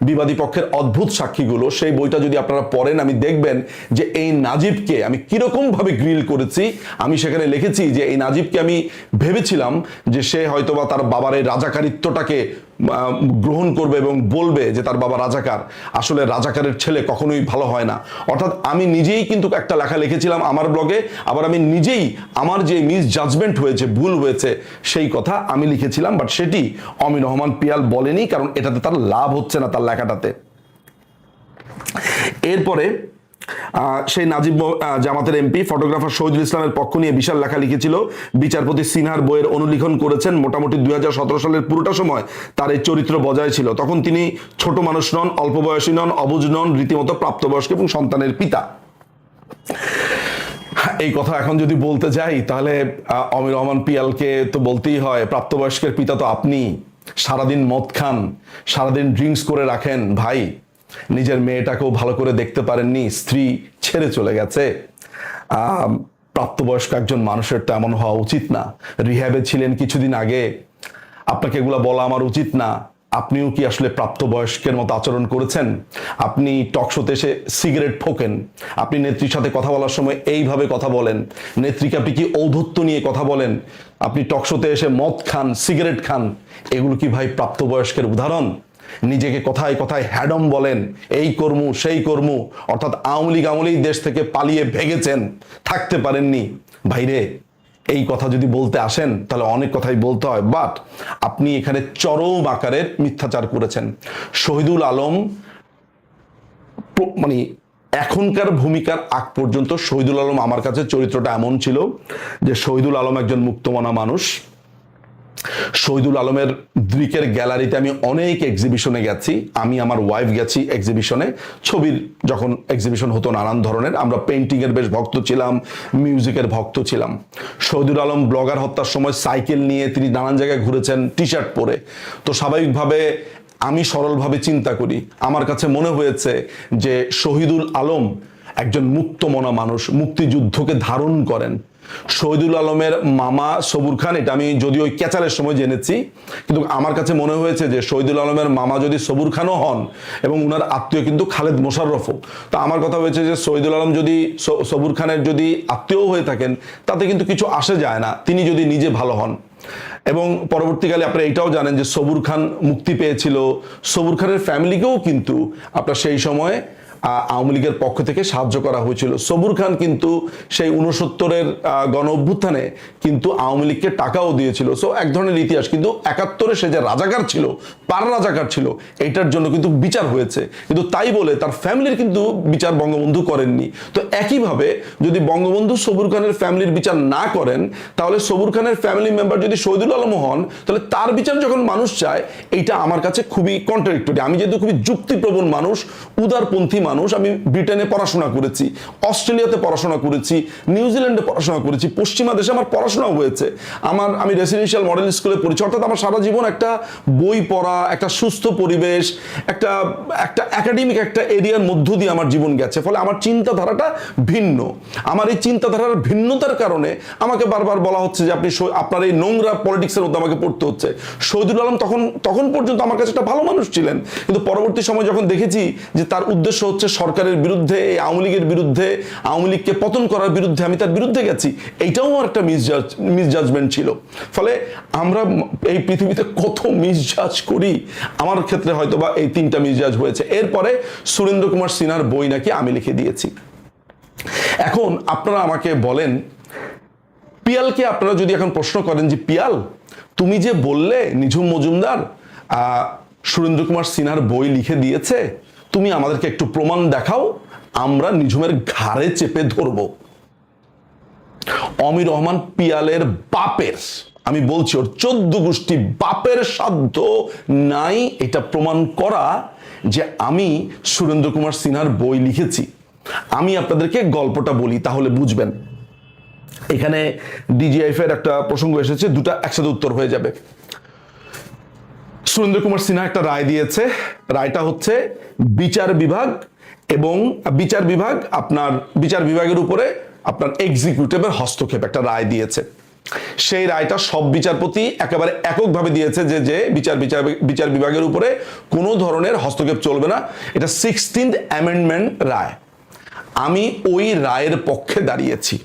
বিবাদী পক্ষের অদ্ভুত সাক্ষীগুলো, সেই বইটা যদি আপনারা পড়েন আমি দেখবেন যে এই নাজিবকে আমি কিরকম ভাবে গ্রিল করেছি। আমি সেখানে লিখেছি যে এই নাজিবকে আমি ভেবেছিলাম যে সে হয়তোবা তার বাবার এই রাজাকারিত্বটাকে গ্রহণ করবে এবং বলবে যে তার বাবা রাজাকার। আসলে রাজাকারের ছেলে কখনোই ভালো হয় না। অর্থাৎ আমি নিজেই কিন্তু একটা লেখা লিখেছিলাম আমার ব্লগে, আবার আমি নিজেই আমার যে মিস জাজমেন্ট হয়েছে, ভুল হয়েছে, সেই কথা আমি লিখেছিলাম। বাট সেটি অমির রহমান পিয়াল বলেনি, কারণ এটাতে তার লাভ হচ্ছে না তার লেখাটাতে। এরপরে সেই নাজিব জামাতের এমপি ফটোগ্রাফার শহীদুল ইসলামের পক্ষ নিয়ে বিশাল লেখা লিখেছিল। বিচারপতি সিনহার বইয়ের অনুলিখন করেছেন। মোটামুটি 2017 সালের পুরোটা সময় তার এই চরিত্র বজায় ছিল। তখন তিনি ছোট মানুষ নন, অল্প বয়সী নন, অবুঝ নন, রীতিমতো প্রাপ্তবয়স্ক এবং সন্তানের পিতা। এই কথা এখন যদি বলতে যাই তাহলে অমির রহমান পিয়ালকে তো বলতেই হয়, প্রাপ্তবয়স্কের পিতা তো আপনি। সারাদিন মদ খান, সারাদিন ড্রিঙ্কস করে রাখেন ভাই, নিজের মেয়েটাকেও ভালো করে দেখতে পারেননি, স্ত্রী ছেড়ে চলে গেছে। প্রাপ্তবয়স্ক একজন মানুষের তো এমন হওয়া উচিত না। রিহ্যাবে ছিলেন কিছুদিন আগে, আপনাকে এগুলা বলা আমার উচিত না। আপনিও কি আসলে প্রাপ্তবয়স্কের মতো আচরণ করেছেন? আপনি টকশোতে এসে সিগারেট ফোকেন, আপনি নেত্রীর সাথে কথা বলার সময় এইভাবে কথা বলেন, নেত্রীকে আপনি কি ঔদ্ধত্য নিয়ে কথা বলেন, আপনি টকশোতে এসে মদ খান, সিগারেট খান, এগুলো কি ভাই প্রাপ্তবয়স্কের উদাহরণ? নিজেকে কথায় কথায় হ্যাডম বলেন, এই কর্মু সেই কর্মু, অর্থাৎ আওয়ামী লীগ দেশ থেকে পালিয়ে ভেগেছেন, থাকতে পারেননি। ভাইরে, এই কথা যদি বলতে আসেন তাহলে অনেক কথাই বলতে হয়, বাট আপনি এখানে চরম আকারের মিথ্যাচার করেছেন। শহীদুল আলম মানে এখনকার ভূমিকার আগ পর্যন্ত শহীদুল আলম আমার কাছে চরিত্রটা এমন ছিল যে শহীদুল আলম একজন মুক্তমনা মানুষ। শহীদুল আলমের দৃকের গ্যালারিতে আমি অনেক এক্সিবিশনে গেছি, আমি আমার ওয়াইফ গেছি এক্সিবিশনে, ছবির যখন এক্সিবিশন হতো নানান ধরনের, আমরা পেন্টিং এর বেশ ভক্ত ছিলাম, মিউজিকের ভক্ত ছিলাম। শহীদুল আলম ব্লগার হত্যার সময় সাইকেল নিয়ে তিনি নানান জায়গায় ঘুরেছেন টি শার্ট পরে। তো স্বাভাবিকভাবে আমি সরলভাবে চিন্তা করি, আমার কাছে মনে হয়েছে যে শহীদুল আলম একজন মুক্তমনা মানুষ, মুক্তিযুদ্ধকে ধারণ করেন। শহীদুল আলমের মামা সবুর খান, এটা আমি যদিও ওই ক্যাচারের সময় জেনেছি, কিন্তু আমার কাছে মনে হয়েছে যে শহীদুল আলমের মামা যদি সবুর খানও হন এবং উনার আত্মীয় কিন্তু খালেদ মোশাররফও, তো আমার কথা হয়েছে যে শহীদুল আলম যদি সবুর খানের যদি আত্মীয় হয়ে থাকেন তাতে কিন্তু কিছু আসে যায় না, তিনি যদি নিজে ভালো হন। এবং পরবর্তীকালে আপনারা এটাও জানেন যে সবুর খান মুক্তি পেয়েছিল, সবুর খানের ফ্যামিলিকেও কিন্তু আপনার সেই সময় আওয়ামী লীগের পক্ষ থেকে সাহায্য করা হয়েছিল। সবুর খান কিন্তু সেই 69-এর গণ অভ্যুত্থানে কিন্তু আওয়ামী লীগকে টাকাও দিয়েছিল। সো এক ধরনের ইতিহাস। কিন্তু 71-এ সে যে রাজাকার ছিল, পার রাজাকার ছিল, এইটার জন্য কিন্তু বিচার হয়েছে, কিন্তু তাই বলে তার ফ্যামিলির কিন্তু বিচার বঙ্গবন্ধু করেননি। তো একইভাবে যদি বঙ্গবন্ধু সবুর খানের ফ্যামিলির বিচার না করেন, তাহলে সবুর খানের ফ্যামিলি মেম্বার যদি শহীদুল আলম হন, তাহলে তার বিচার যখন মানুষ চায়, এইটা আমার কাছে খুবই কন্ট্রাডিক্টরি। আমি যেহেতু খুবই যুক্তিপ্রবণ মানুষ, উদারপন্থী মানুষ, আমি ব্রিটেনে পড়াশোনা করেছি, অস্ট্রেলিয়াতে পড়াশোনা করেছি, নিউজিল্যান্ডে পড়াশোনা করেছি, পশ্চিমা দেশে আমার পড়াশোনাও হয়েছে, আমি রেসিডেন্সিয়াল মডেল স্কুলে পড়েছি। অর্থাৎ আমার সারা জীবন একটা বই পড়া, একটা সুস্থ পরিবেশ, একটা একাডেমিক একটা এরিয়ার মধ্য দিয়ে আমার জীবন গেছে। ফলে আমার চিন্তাধারাটা ভিন্ন। আমার এই চিন্তাধারার ভিন্নতার কারণে আমাকে বারবার বলা হচ্ছে যে আপনার এই নোংরা পলিটিক্সের মধ্যে আমাকে পড়তে হচ্ছে। শহীদুল আলম তখন পর্যন্ত আমার কাছে একটা ভালো মানুষ ছিলেন, কিন্তু পরবর্তী সময় যখন দেখেছি যে তার উদ্দেশ্য হচ্ছে সরকারের বিরুদ্ধে, এই আওয়ামী লীগের বিরুদ্ধে, আওয়ামী লীগকে পতন করার বিরুদ্ধে, আমি তার বিরুদ্ধে গেছি, এইটাও আমার একটা মিসজাজমেন্ট ছিল। ফলে আমরা এই পৃথিবীতে কত মিসজাজ করি, আমার ক্ষেত্রে হয়তো বা এই 3টা মিসজাজ হয়েছে। এরপরে সুরেন্দ্র কুমার সিনহার বই নাকি আমি লিখে দিয়েছি। এখন আপনারা আমাকে বলেন, পিয়ালকে আপনারা যদি এখন প্রশ্ন করেন যে পিয়াল তুমি যে বললে নিঝুম মজুমদার সুরেন্দ্র কুমার সিনহার বই লিখে দিয়েছে, তুমি আমাদেরকে একটু প্রমাণ দেখাও, আমরা নিঝুমের ঘাড়ে চেপে ধরব। অমির রহমান পিয়ালের বাপের, আমি বলছি ওর 14 গোষ্ঠী বাপের সাধ্য নাই এটা প্রমাণ করা যে আমি সুরেন্দ্র কুমার সিনহার বই লিখেছি। আমি আপনাদেরকে গল্পটা বলি তাহলে বুঝবেন। এখানে ডিজিএফ এর একটা প্রসঙ্গ এসেছে, দুটা একসাথে উত্তর হয়ে যাবে। সুরেন্দ্র কুমার সিনহা একটা রায় দিয়েছে, রায়টা হচ্ছে বিচার বিভাগ এবং বিচার বিভাগের উপরে আপনার এক্সিকিউটিভের হস্তক্ষেপ একটা রায় দিয়েছে। সেই রায়টা সব বিচারপতি একেবারে এককভাবে দিয়েছে যে বিচার বিভাগের উপরে কোনো ধরনের হস্তক্ষেপ চলবে না। এটা 16th অ্যামেন্ডমেন্ট রায়। আমি ওই রায়ের পক্ষে দাঁড়িয়েছি,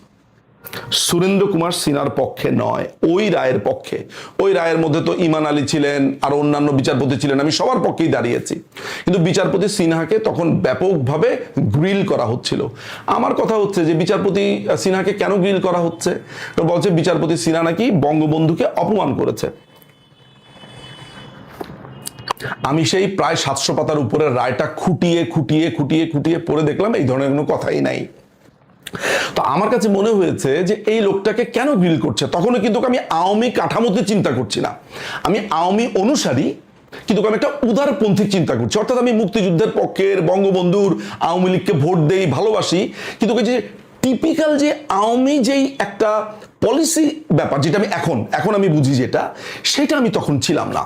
সুরেন্দ্র কুমার সিনহার পক্ষে নয়, ওই রায়ের পক্ষে। ওই রায়ের মধ্যে তো ইমান আলী ছিলেন আর অন্যান্য বিচারপতি ছিলেন, আমি সবার পক্ষেই দাঁড়িয়েছি। কিন্তু বিচারপতি সিনহাকে তখন ব্যাপকভাবে গ্রিল করা হচ্ছিল। আমার কথা হচ্ছে যে বিচারপতি সিনহাকে কেন গ্রিল করা হচ্ছে? তো বলছে বিচারপতি সিনহা নাকি বঙ্গবন্ধুকে অপমান করেছে। আমি সেই প্রায় 700 পাতার উপরের রায়টা খুঁটিয়ে পড়ে দেখলাম এই ধরনের কোনো কথাই নাই। তো আমার কাছে মনে হয়েছে যে এই লোকটাকে কেন গ্রিল করছে। তখনও কিন্তু আমি আওয়ামী কাঠামোতে চিন্তা করছি না, আমি আওয়ামী অনুসারী, কিন্তু আমি একটা উদারপন্থী চিন্তা করছি। অর্থাৎ আমি মুক্তিযুদ্ধের পক্ষের, বঙ্গবন্ধুর, আওয়ামী লীগকে ভোট দেই, ভালোবাসি, কিন্তু যে টিপিক্যাল যে আওয়ামী যেই একটা পলিসি ব্যাপার, যেটা আমি এখন আমি বুঝি যেটা, সেটা আমি তখন ছিলাম না।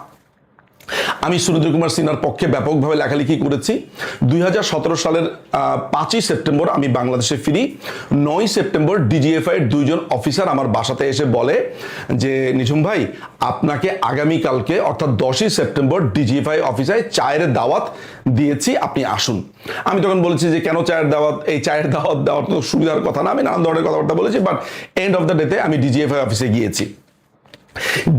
আমি সুরেন্দ্র কুমার সিনহার পক্ষে ব্যাপকভাবে লেখালেখি করেছি। 2017 সালের 5ই সেপ্টেম্বর আমি বাংলাদেশে ফিরি। 9 সেপ্টেম্বর ডিজিএফআই এর 2 জন অফিসার আমার বাসাতে এসে বলে যে নিঝুম ভাই, আপনাকে আগামীকালকে অর্থাৎ 10ই সেপ্টেম্বর ডিজিএফআই অফিসে চায়ের দাওয়াত দিয়েছি, আপনি আসুন। আমি তখন বলেছি যে কেন চায়ের দাওয়াত? এই চায়ের দাওয়াত দেওয়ার তো সুবিধার কথা না। আমি নানান ধরনের কথাবার্তা বলেছি, বাট এন্ড অফ দ্য ডেতে আমি ডিজিএফআই অফিসে গিয়েছি।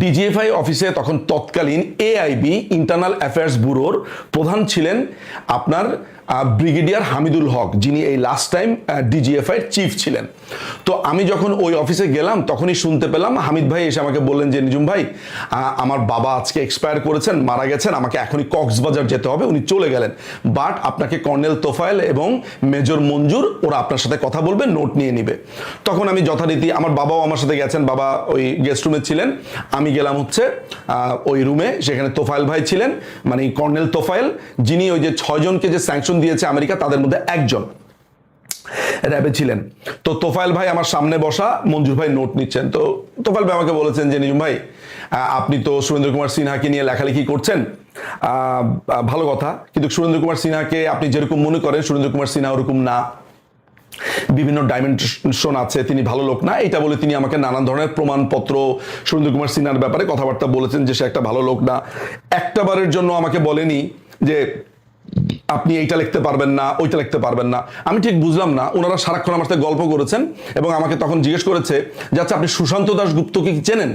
ডিজিএফআই অফিসে তখন তৎকালীন এআইবি ইন্টারনাল অ্যাফেয়ার্স ব্যুরোর প্রধান ছিলেন আপনার ব্রিগেডিয়ার হামিদুল হক, যিনি এই লাস্ট টাইম ডিজিএফআই চিফ ছিলেন। তো আমি যখন ওই অফিসে গেলাম তখনই শুনতে পেলাম হামিদ ভাই এসে আমাকে বললেন যে নিঝুম ভাই, আমার বাবা আজকে এক্সপায়ার করেছেন, মারা গেছেন, আমাকে এখনই কক্সবাজার যেতে হবে, উনি চলে গেলেন, বাট আপনাকে কর্নেল তোফায়েল এবং মেজর মঞ্জুর ওরা আপনার সাথে কথা বলবে, নোট নিয়ে নিবে। তখন আমি যথারীতি, আমার বাবাও আমার সাথে গেছেন, বাবা ওই গেস্ট রুমে ছিলেন, আমি গেলাম হচ্ছে ওই রুমে, সেখানে তোফায়েল ভাই ছিলেন, মানে কর্নেল তোফায়েল, যিনি ওই যে 6 জনকে যে স্যাংশন দিয়েছে আমেরিকা, তাদের মধ্যে একজন র্যাবে ছিলেন। তো তোফায়েল ভাই আমার সামনে বসা, মঞ্জুর ভাই নোট নিচ্ছেন। তো তোফায়েল ভাই আমাকে বলেছেন যে নিঝুম ভাই, আপনি তো সুরেন্দ্র কুমার সিনহাকে নিয়ে লেখালেখি করছেন, ভালো কথা, কিন্তু সুরেন্দ্র কুমার সিনহাকে আপনি যেরকম মনে করেন সুরেন্দ্র কুমার সিনহা ওরকম না, বিভিন্ন ডাইমেনশন আছে, তিনি ভালো লোক না। এটা বলে তিনি আমাকে নানান ধরনের প্রমাণপত্র সুরেন্দ্র কুমার সিনহার ব্যাপারে কথাবার্তা বলেছেন যে সে একটা ভালো লোক না। একটা বারের জন্য আমাকে বলেনি যে আপনি এইটা লিখতে পারবেন না, ওইটা লিখতে পারবেন না। আমি ঠিক বুঝলাম না, ওনারা সারাক্ষণ আমার সাথে গল্প করেছেন এবং আমাকে তখন জিজ্ঞেস করেছে যে আচ্ছা আপনি সুশান্ত দাশগুপ্তকে কি চেনেন?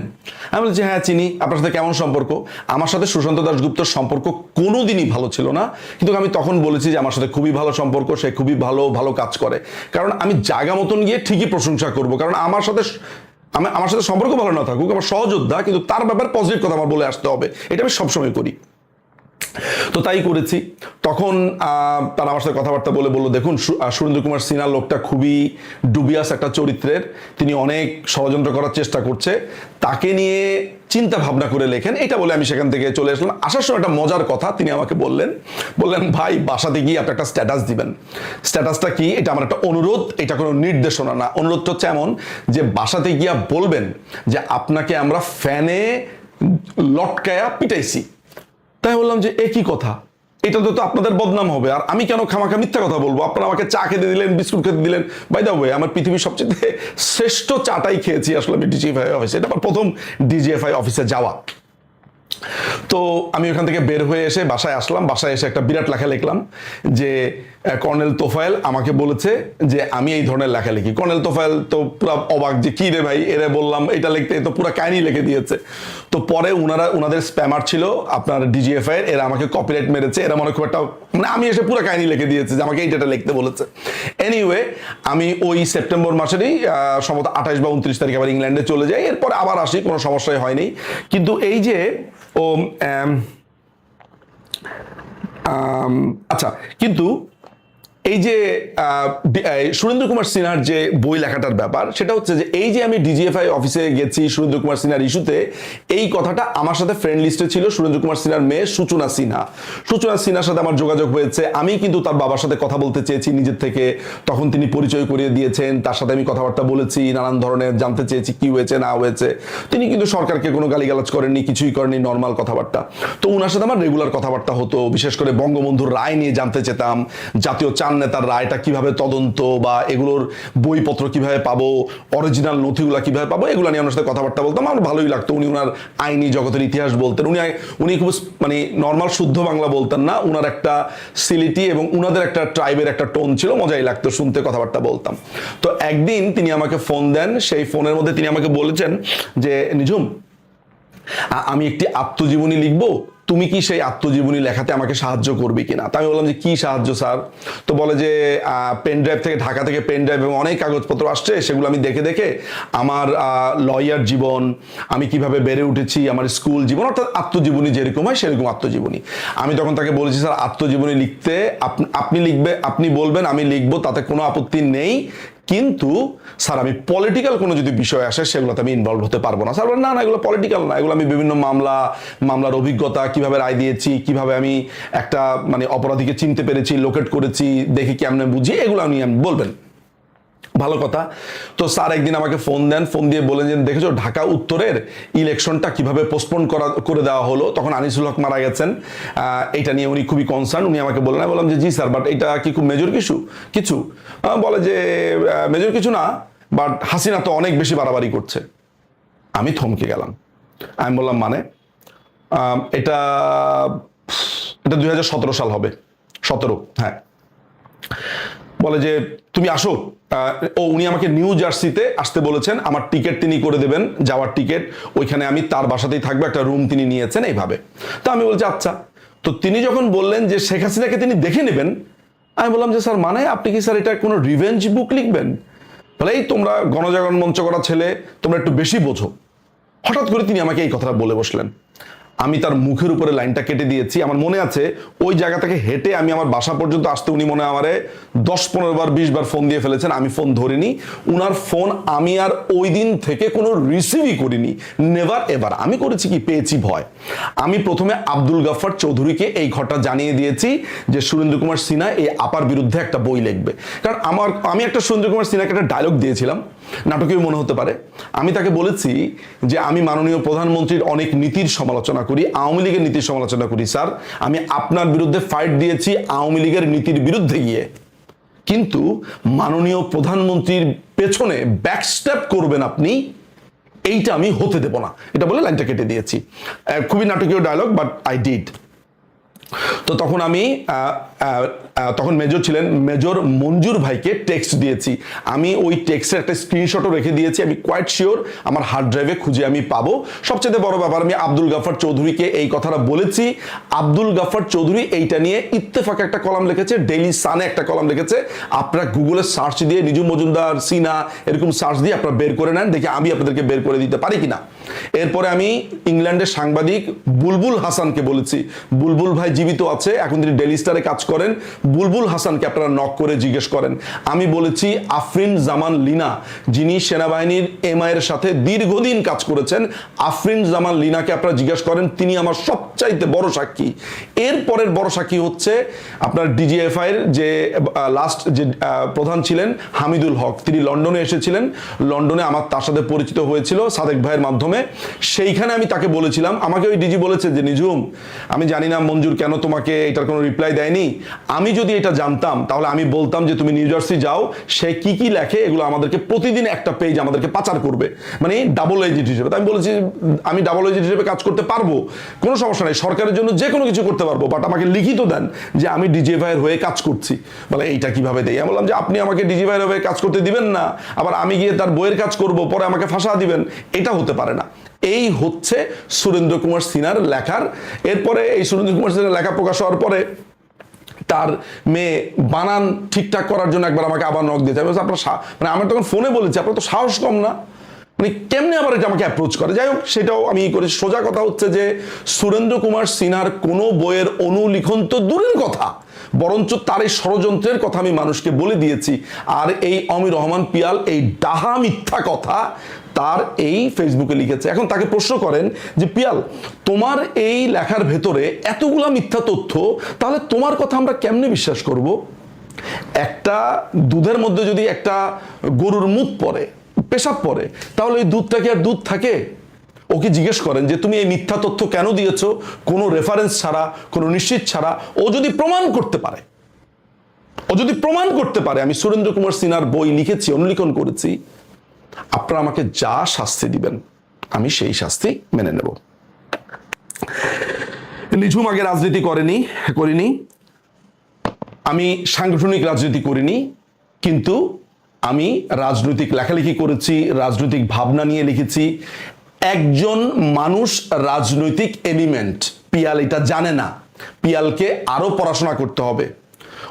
আমি বলছি হ্যাঁ চিনি, আপনার সাথে কেমন সম্পর্ক? আমার সাথে সুশান্ত দাশগুপ্তর সম্পর্ক কোনোদিনই ভালো ছিল না, কিন্তু আমি তখন বলেছি যে আমার সাথে খুবই ভালো সম্পর্ক, সে খুবই ভালো কাজ করে। কারণ আমি জায়গা মতন গিয়ে ঠিকই প্রশংসা করব, কারণ আমার সাথে সম্পর্ক ভালো না থাকুক, আমার সহযোদ্ধা, কিন্তু তার ব্যাপারে পজিটিভ কথা আমার বলে আসতে হবে, এটা আমি সবসময় করি। তো তাই করেছি। তখন তারা আমার সাথে কথাবার্তা বললো দেখুন সুরেন্দ্র কুমার সিনহা লোকটা খুবই ডুবিয়াস একটা চরিত্রের, তিনি অনেক ষড়যন্ত্র করার চেষ্টা করছে, তাকে নিয়ে চিন্তা ভাবনা করে লেখেন, এটা বলে আমি সেখান থেকে চলে আসলাম। আসার সময় একটা মজার কথা তিনি আমাকে বললেন ভাই বাসাতে গিয়ে আপনি একটা স্ট্যাটাস দিবেন। স্ট্যাটাসটা কি? এটা আমার একটা অনুরোধ, এটা কোনো নির্দেশনা না। অনুরোধটা হচ্ছে এমন যে বাসাতে গিয়া বলবেন যে আপনাকে আমরা ফ্যানে লটকায়া পিটাইছি। তাই বললাম যে একই কথা, এটা তো আপনাদের বদনাম হবে, আর আমি কেন খামাখা মিথ্যা কথা বলবো? আপনারা আমাকে চা খেতে দিলেন, বিস্কুট খেতে দিলেন। বাই দ্য ওয়ে, আমার পৃথিবীর সবচেয়ে শ্রেষ্ঠ চাটাই খেয়েছি আসলে আমি ডিজিএফআই অফিসে। এটা আমার প্রথম ডিজিএফআই অফিসে যাওয়া। তো আমি ওখান থেকে বের হয়ে এসে বাসায় আসলাম। বাসায় এসে একটা বিরাট লেখা লিখলাম যে কর্নেল তোফায়েল আমাকে বলেছে যে আমি এই ধরনের লেখা লিখি। কর্নেল তোফায়েল তো পুরো অবাক যে কি রে ভাই, এরা বললাম এটা লিখতে, তো পুরো কাহিনী লিখে দিয়েছে। তো পরে ওনাদের স্প্যামার ছিল আপনার ডিজিএফআই এর, এরা আমাকে কপিরাইট মেরেছে, এরা মনে খুব একটা, মানে আমি এসে পুরো কাহিনী লিখে দিয়েছে যে আমাকে এইটা লিখতে বলেছে। এনিওয়ে, আমি ওই সেপ্টেম্বর মাসেরই সম্ভবত 28 বা 29 তারিখ আবার ইংল্যান্ডে চলে যাই। এরপর আবার আসি, কোনো সমস্যাই হয়নি। কিন্তু এই যে আচ্ছা, কিন্তু এই যে সুরেন্দ্র কুমার সিনহার যে বই লেখাটার ব্যাপার, সেটা হচ্ছে যে এই যে আমি ডিজিএফআই অফিসে গেছি সুরেন্দ্র কুমার সিনহার ইস্যুতে, এই কথাটা আমার সাথে ফ্রেন্ড লিস্টে ছিল সুরেন্দ্র কুমার সিনহার মেয়ে সূচনা সিনহা। সূচনা সিনহার সাথে আমার যোগাযোগ হয়েছে। আমি কিন্তু তার বাবার সাথে কথা বলতে চেয়েছি নিজের থেকে, তখন তিনি পরিচয় করিয়ে দিয়েছেন, তার সাথে আমি কথাবার্তা বলেছি, নানান ধরনের জানতে চেয়েছি কি হয়েছে না হয়েছে। তিনি কিন্তু সরকারকে কোনো গালিগালাজ করেননি, কিছুই করেননি, নর্মাল কথাবার্তা। তো ওনার সাথে আমার রেগুলার কথাবার্তা হতো, বিশেষ করে বঙ্গবন্ধুর রায় নিয়ে জানতে চেতাম, জাতীয় চার নেতার রায়টা কিভাবে তদন্ত বা এগুলোর বইপত্র কিভাবে পাবো, অরিজিনাল নথিগুলো কিভাবে পাবো, এগুলো নিয়ে আমার সাথে কথাবার্তা বলতাম। আমার ভালোই লাগতো। উনি ওনার আইনি জগতের ইতিহাস বলতেন। উনি খুব মানে নর্মাল শুদ্ধ বাংলা বলতেন না, উনার একটা সিলিটি এবং উনাদের একটা ট্রাইবের একটা টোন ছিল, মজাই লাগতো শুনতে, কথাবার্তা বলতাম। তো একদিন তিনি আমাকে ফোন দেন, সেই ফোনের মধ্যে তিনি আমাকে বলেছেন যে নিঝুম, আমি একটি আত্মজীবনী লিখবো, তুমি কি সেই আত্মজীবনী লেখাতে আমাকে সাহায্য করবে কিনা। তা আমি বললাম যে কি সাহায্য স্যার। তো বলে যে পেন ড্রাইভ থেকে, ঢাকা থেকে পেন ড্রাইভ এবং অনেক কাগজপত্র আসছে, সেগুলো আমি দেখে দেখে আমার লয়ার জীবন, আমি কিভাবে বেড়ে উঠেছি, আমার স্কুল জীবন, অর্থাৎ আত্মজীবনী যেরকম হয় সেরকম আত্মজীবনী। আমি তখন তাকে বলেছি স্যার আত্মজীবনী লিখতে আপনি লিখবে, আপনি বলবেন আমি লিখবো, তাতে কোনো আপত্তি নেই, কিন্তু স্যার আমি পলিটিক্যাল কোনো যদি বিষয় আসে সেগুলোতে আমি ইনভলভ হতে পারবো না। স্যার না না, এগুলো পলিটিক্যাল না, এগুলো আমি বিভিন্ন মামলার অভিজ্ঞতা, কিভাবে রায় দিয়েছি, কিভাবে আমি একটা মানে অপরাধীকে চিনতে পেরেছি, লোকেট করেছি, দেখি কেমনে বুঝি, এগুলো আমি বলবেন। ভালো কথা। তো স্যার একদিন আমাকে ফোন দেন, ফোন দিয়ে বলেন যে দেখেছো ঢাকা উত্তরের ইলেকশনটা কিভাবে পোস্টপোন করে দেওয়া হলো, তখন আনিসুল হক মারা গেছেন, এটা নিয়ে উনি খুবই কনসার্ন। উনি আমাকে বললেন, বললাম যে জি স্যার, বাট এটা কি খুব মেজর কিছু বলে যে মেজর কিছু না, বাট হাসিনা তো অনেক বেশি বাড়াবাড়ি করছে। আমি থমকে গেলাম। আমি বললাম মানে এটা 2017 সাল হবে, 17, হ্যাঁ। বলে যে তুমি আসো। উনি আমাকে নিউ জার্সিতে আসতে বলেছেন, আমার টিকিট তিনি করে দেবেন, যাওয়ার টিকিট, ওইখানে আমি তার বাসাতেই থাকবো, একটা রুম তিনি নিয়েছেন এইভাবে। তো আমি বলছি আচ্ছা। তো তিনি যখন বললেন যে শেখ হাসিনাকে তিনি দেখে নেবেন, আমি বললাম যে স্যার মানে আপনি কি স্যার এটা কোনো রিভেঞ্জ বুক লিখবেন? বলে এই তোমরা গণজাগরণ মঞ্চ করা ছেলে, তোমরা একটু বেশি বোঝো। হঠাৎ করে তিনি আমাকে এই কথাটা বলে বসলেন। আমি তার মুখের উপরে লাইনটা কেটে দিয়েছি। আমার মনে আছে ওই জায়গা থেকে হেঁটে আমি আমার বাসা পর্যন্ত আসতে উনি মনে আমারে 10-15 বার 20 বার ফোন দিয়ে ফেলেছেন, আমি ফোন ধরিনি। উনার ফোন আমি আর ওই দিন থেকে কোনো রিসিভই করিনি, নেভার এভার। আমি করেছি কি, পেয়েছি ভয়। আমি প্রথমে আব্দুল গাফফার চৌধুরীকে এই ঘটনা জানিয়ে দিয়েছি যে সুরেন্দ্র কুমার সিনহা এই আপার বিরুদ্ধে একটা বই লিখবে। কারণ আমি একটা সুরেন্দ্র কুমার সিনহাকে একটা ডায়লগ দিয়েছিলাম, নাটকীয় মনে হতে পারে। আমি তাকে বলেছি যে আমি মাননীয় প্রধানমন্ত্রীর অনেক নীতির সমালোচনা করি, আওয়ামী লীগের নীতির সমালোচনা করি স্যার। আমি আপনার বিরুদ্ধে ফাইট দিয়েছি আওয়ামী লীগের নীতির বিরুদ্ধে গিয়ে, কিন্তু মাননীয় প্রধানমন্ত্রীর পেছনে ব্যাকস্টেপ করবেন আপনি, এইটা আমি হতে দেব না। এটা বলে লাইনটা কেটে দিয়েছি। খুবই নাটকীয় ডায়লগ, বাট আই ডিড। তো তখন আমি তখন মেজর ছিলেন, মেজর মঞ্জুর ভাইকে টেক্সট দিয়েছি। আমি ওই টেক্সটের একটা স্ক্রিনশটও রেখে দিয়েছি। আমি কোয়াইট শিওর আমার হার্ড ড্রাইভে খুঁজে আমি পাবো। সবচেয়ে বড় ব্যাপার, আমি আব্দুল গাফফার চৌধুরীকে এই কথাটা বলেছি। আব্দুল গাফফার চৌধুরী এইটা নিয়ে ইত্তেফাকে একটা কলাম লিখেছে, ডেইলি সানে একটা কলাম লিখেছে। আপনারা গুগলে সার্চ দিয়ে নিঝুম মজুমদার সিনহা এরকম সার্চ দিয়ে আপনারা বের করে নেন, দেখি আমি আপনাদেরকে বের করে দিতে পারি কিনা। এরপরে আমি ইংল্যান্ডের সাংবাদিক বুলবুল হাসানকে বলেছি, বুলবুল ভাই জীবিত আছে, এখন তিনি ডেইলি স্টারে কাজ করেন, বুলবুল হাসানকে আপনারা নক করে জিজ্ঞেস করেন। আমি বলেছি আফরিন জামান লিনা, যিনি সেনাবাহিনীর এমআই এর সাথে দীর্ঘদিন কাজ করেছেন, আফরিন জামান লিনাকে আপনারা জিজ্ঞেস করেন, তিনি আমার সবচাইতে বড় সাক্ষী। এরপরের বড় সাক্ষী হচ্ছে আপনার ডিজিএফআই এর যে লাস্ট যে প্রধান ছিলেন হামিদুল হক, তিনি লন্ডনে এসেছিলেন। লন্ডনে আমার তার সাথে পরিচিত হয়েছিল সাদেক ভাইয়ের মাধ্যমে। সেইখানে আমি তাকে বলেছিলাম, আমাকে ওই ডিজি বলেছে যে নিঝুম, আমি জানি না মঞ্জুর কেন তোমাকে এটার কোনো রিপ্লাই দেয়নি, আমি যদি এটা জানতাম তাহলে আমি বলতাম যে তুমি নিউ জার্সি যাও, সে কি কি লেখে এগুলো আমাদেরকে প্রতিদিন একটা পেজ আমাদেরকে পাচার করবে, মানে ডাবল এজেন্ট হিসেবে। আমি বলেছি আমি ডাবল এজেন্ট হিসেবে কাজ করতে পারবো, কোনো সমস্যা নেই, সরকারের জন্য যে কোনো কিছু করতে পারবো, বাট আমাকে লিখিত দেন যে আমি ডিজিএফআই এর হয়ে কাজ করছি। বলে এইটা কিভাবে দেই? আমি বললাম যে আপনি আমাকে ডিজিএফআই এর হয়ে কাজ করতে দিবেন না, আবার আমি গিয়ে তার বইয়ের কাজ করব, পরে আমাকে ফাঁসা দিবেন, এটা হতে পারে না। এই হচ্ছে সুরেন্দ্র কুমার সিনহার লেখার। এরপরে এই সুরেন্দ্র কুমার সিনহার লেখা প্রকাশ হওয়ার পরে তার মেয়ে বানান ঠিকঠাক করার জন্য একবার আমাকে আবার নক দিয়েছে। আপনার মানে আমার তখন ফোনে বলেছি আপনার তো সাহস কম না, মানে কেমনে আবার এটা আমাকে অ্যাপ্রোচ করে। যাই হোক, সেটাও আমি করি। সোজা কথা হচ্ছে যে সুরেন্দ্র কুমার সিনহার কোনো বইয়ের অনুলিখন তো দূরের কথা, বরঞ্চ তার এই ষড়যন্ত্রের কথা আমি মানুষকে বলে দিয়েছি। আর এই অমির রহমান পিয়াল এই ডাহা মিথ্যা কথা তার এই ফেসবুকে লিখেছে। এখন তাকে প্রশ্ন করেন যে পিয়াল, তোমার এই লেখার ভেতরে এতগুলা মিথ্যা তথ্য, তাহলে তোমার কথা আমরা কেমনে বিশ্বাস করব? একটা দুধের মধ্যে যদি একটা গরুর মুত পড়ে, পেশাব পড়ে, তাহলে এই দুধটা কি আর দুধ থাকে? ওকে জিজ্ঞেস করেন যে তুমি এই মিথ্যা তথ্য কেন দিয়েছো, কোনো রেফারেন্স ছাড়া, কোনো নিশ্চিত ছাড়া। ও যদি প্রমাণ করতে পারে, আমি সুরেন্দ্র কুমার সিনহার বই লিখেছি, অনুলিখন করেছি, আপনারা আমাকে যা শাস্তি দিবেন আমি সেই শাস্তি মেনে নেব। নিঝুম আগে রাজনীতি করিনি, আমি সাংগঠনিক রাজনীতি করিনি, কিন্তু আমি রাজনৈতিক লেখালেখি করেছি, রাজনৈতিক ভাবনা নিয়ে লিখেছি। একজন মানুষ রাজনৈতিক এলিমেন্ট, পিয়াল এটা জানে না। পিয়ালকে আরো পড়াশোনা করতে হবে।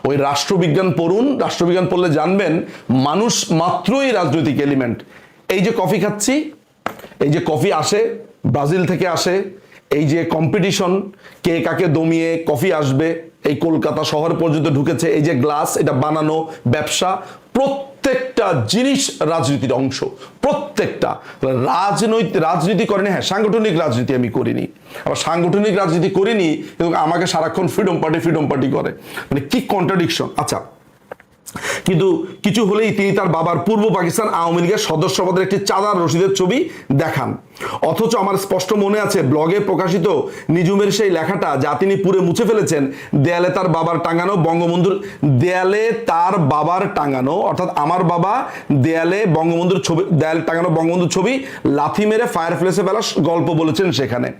ওই রাষ্ট্রবিজ্ঞান পড়ুন, রাষ্ট্রবিজ্ঞান পড়লে জানবেন মানুষ মাত্রই রাজনৈতিক এলিমেন্ট। এই যে কফি খাচ্ছি, এই যে কফি আসে ব্রাজিল থেকে আসে, এই যে কম্পিটিশন, কে কাকে দমিয়ে কফি আসবে, এই কলকাতা শহর পর্যন্ত ঢুকেছে, এই যে গ্লাস, এটা বানানো, ব্যবসা, প্রত্যেকটা জিনিস রাজনীতির অংশ, প্রত্যেকটা। রাজনীতি করেনি, হ্যাঁ সাংগঠনিক রাজনীতি আমি করিনি, আবার সাংগঠনিক রাজনীতি করিনি এবং আমাকে সারাক্ষণ ফ্রিডম পার্টি করে, মানে কি কন্ট্রাডিকশন। আচ্ছা, কিন্তু কিছু হলেই তিনি তার বাবার পূর্ব পাকিস্তান আওয়ামী লীগের সদস্যপদের একটি চাঁদার রসিদের ছবি দেখান। অথচ আমার স্পষ্ট মনে আছে ব্লগে প্রকাশিত নিঝুমের সেই লেখাটা, যা তিনি পুরে মুছে ফেলেছেন, দেয়ালে তার বাবার টাঙানো অর্থাৎ আমার বাবা দেয়ালে টাঙানো বঙ্গবন্ধুর ছবি লাথি মেরে ফায়ার প্লেসে ফেলা গল্প বলেছেন সেখানে।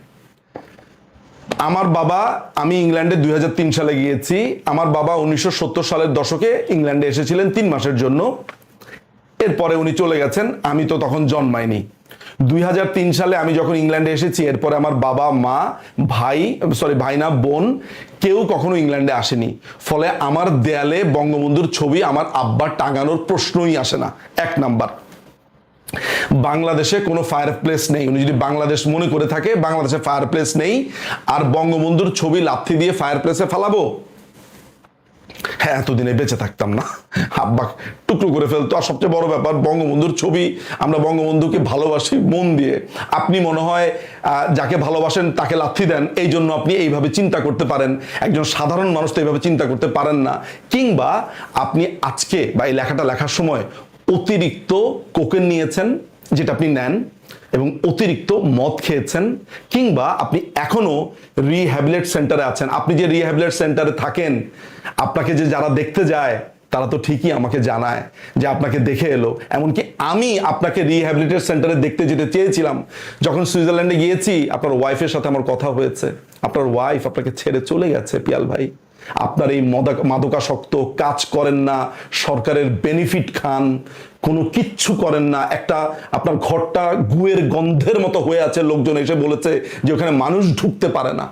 আমার বাবা, আমি ইংল্যান্ডে 2003 সালে গিয়েছি, আমার বাবা 1970 সালের দশকে ইংল্যান্ডে এসেছিলেন 3 মাসের জন্য, এরপরে উনি চলে গেছেন, আমি তো তখন জন্মাইনি। 2003 সালে আমি যখন ইংল্যান্ডে এসেছি, এরপরে আমার বাবা মা ভাই না বোন কেউ কখনো ইংল্যান্ডে আসেনি। ফলে আমার দেয়ালে বঙ্গবন্ধুর ছবি আমার আব্বার টাঙানোর প্রশ্নই আসে না। 1 নাম্বার, বাংলাদেশে কোনো ফায়ার প্লেস নেই। উনি যদি বাংলাদেশ মনে করে থাকে, বাংলাদেশে ফায়ার প্লেস নেই, আর বঙ্গবন্ধুর ছবি লাথি দিয়ে ফায়ার প্লেসে ফালাবো? হ্যাঁ, এতদিনে বেঁচে থাকতাম না, আব্বা টুকরো করে ফেলতো। আর সবচেয়ে বড় ব্যাপার, বঙ্গবন্ধুর ছবি, আমরা বঙ্গবন্ধুকে ভালোবাসি মন দিয়ে। আপনি মনে হয় যাকে ভালোবাসেন তাকে লাথি দেন, এই জন্য আপনি এইভাবে চিন্তা করতে পারেন। একজন সাধারণ মানুষ তো এইভাবে চিন্তা করতে পারেন না। কিংবা আপনি আজকে বা এই লেখাটা লেখার সময় অতিরিক্ত কোকেন নিয়েছেন, যেটা আপনি নেন, এবং অতিরিক্ত মদ খেয়েছেন, কিংবা আপনি এখনো রিহ্যাবিলিটেশন সেন্টারে আছেন। আপনি যে রিহ্যাবিলিটেশন সেন্টারে থাকেন, আপনাকে যে যারা দেখতে যায় তারা তো ঠিকই আমাকে জানায় যে আপনাকে দেখে এলো। এমনকি আমি আপনাকে রিহ্যাবিলিটেশন সেন্টারে দেখতে যেতে চেয়েছিলাম, যখন সুইজারল্যান্ডে গিয়েছি আপনার ওয়াইফের সাথে আমার কথা হয়েছে। আপনার ওয়াইফ আপনাকে ছেড়ে চলে গেছে পিয়াল ভাই। আপনার এই মাদকাসক্ত, কাজ করেন না, সরকারের বেনিফিট খান, কোনো কিচ্ছু করেন না, একটা আপনার ঘরটা গুয়ের গন্ধের মতো হয়ে আছে, লোকজন এসে বলেছে যে ওখানে মানুষ ঢুকতে পারে না।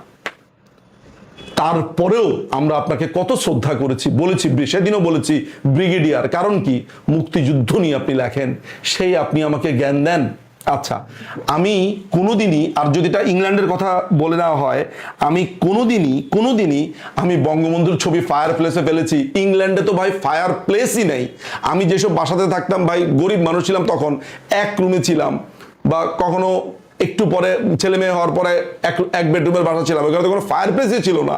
তারপরেও আমরা আপনাকে কত শ্রদ্ধা করেছি, বলেছি, সেদিনও বলেছি ব্রিগেডিয়ার। কারণ কি, মুক্তিযুদ্ধ নিয়ে আপনি লেখেন, সেই আপনি আমাকে জ্ঞান দেন। আচ্ছা, আমি কোনোদিনই, আর যদি এটা ইংল্যান্ডের কথা বলে নেওয়া হয়, আমি কোনোদিনই আমি বঙ্গবন্ধুর ছবি ফায়ার প্লেসে ফেলেছি? ইংল্যান্ডে তো ভাই ফায়ার প্লেসই নেই। আমি যেসব বাসাতে থাকতাম ভাই, গরিব মানুষ ছিলাম তখন, এক রুমে ছিলাম, বা কখনো একটু পরে ছেলে মেয়ে হওয়ার পরে এক বেডরুমের বাসা ছিলাম, ওখানে তো কোনো ফায়ার প্লেসই ছিল না।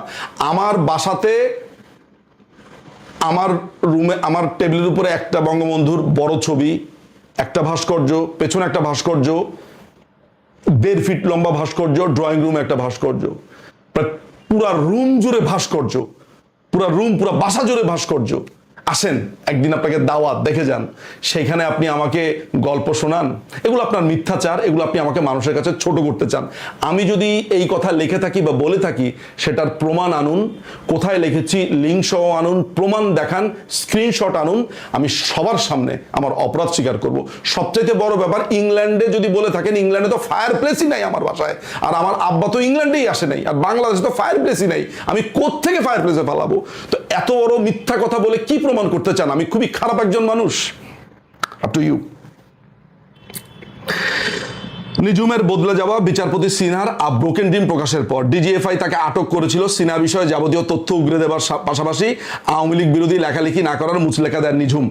আমার বাসাতে, আমার রুমে, আমার টেবিলের উপরে একটা বঙ্গবন্ধুর বড় ছবি, একটা ভাস্কর্য, পেছনে একটা ভাস্কর্য, 1.5 ফিট লম্বা ভাস্কর্য, ড্রয়িং রুমে একটা ভাস্কর্য, পুরা রুম জুড়ে ভাস্কর্য, পুরা বাসা জুড়ে ভাস্কর্য। আসেন একদিন, আপনাকে দাওয়াত, দেখে যান, সেইখানে আপনি আমাকে গল্প শোনান। এগুলো আপনার মিথ্যাচার, এগুলো আপনি আমাকে মানুষের কাছে ছোট করতে চান। আমি যদি এই কথা লিখে থাকি বা বলে থাকি, সেটার প্রমাণ আনুন, কোথায় লিখেছি লিঙ্ক সহ আনুন, প্রমাণ দেখান, স্ক্রিনশট আনুন, আমি সবার সামনে আমার অপরাধ স্বীকার করব। সবচাইতে বড় ব্যাপার, ইংল্যান্ডে যদি বলে থাকেন, ইংল্যান্ডে তো ফায়ার প্লেসই নাই আমার বাসায়, আর আমার আব্বা তো ইংল্যান্ডেই আসে নাই, আর বাংলাদেশে তো ফায়ার প্লেসই নাই, আমি কোত্থেকে ফায়ার প্লেসে ফেলাবো? তো এত বড় মিথ্যা কথা বলে কি প্রমাণ করতে চান? আমি খুবই খারাপ একজন মানুষ। Up to you. নিঝুমের বদলে যাওয়া বিচারপতি সিনহার ব্রোকেন ড্রিম প্রকাশের পর ডিজিএফআই তাকে আটক করেছিল সিনহা বিষয়ে যাবতীয় তথ্য উগরে দেওয়ার পাশাপাশি আওয়ামী লীগ বিরোধী লেখালেখি না করার মুচলেখা দেন নিঝুম।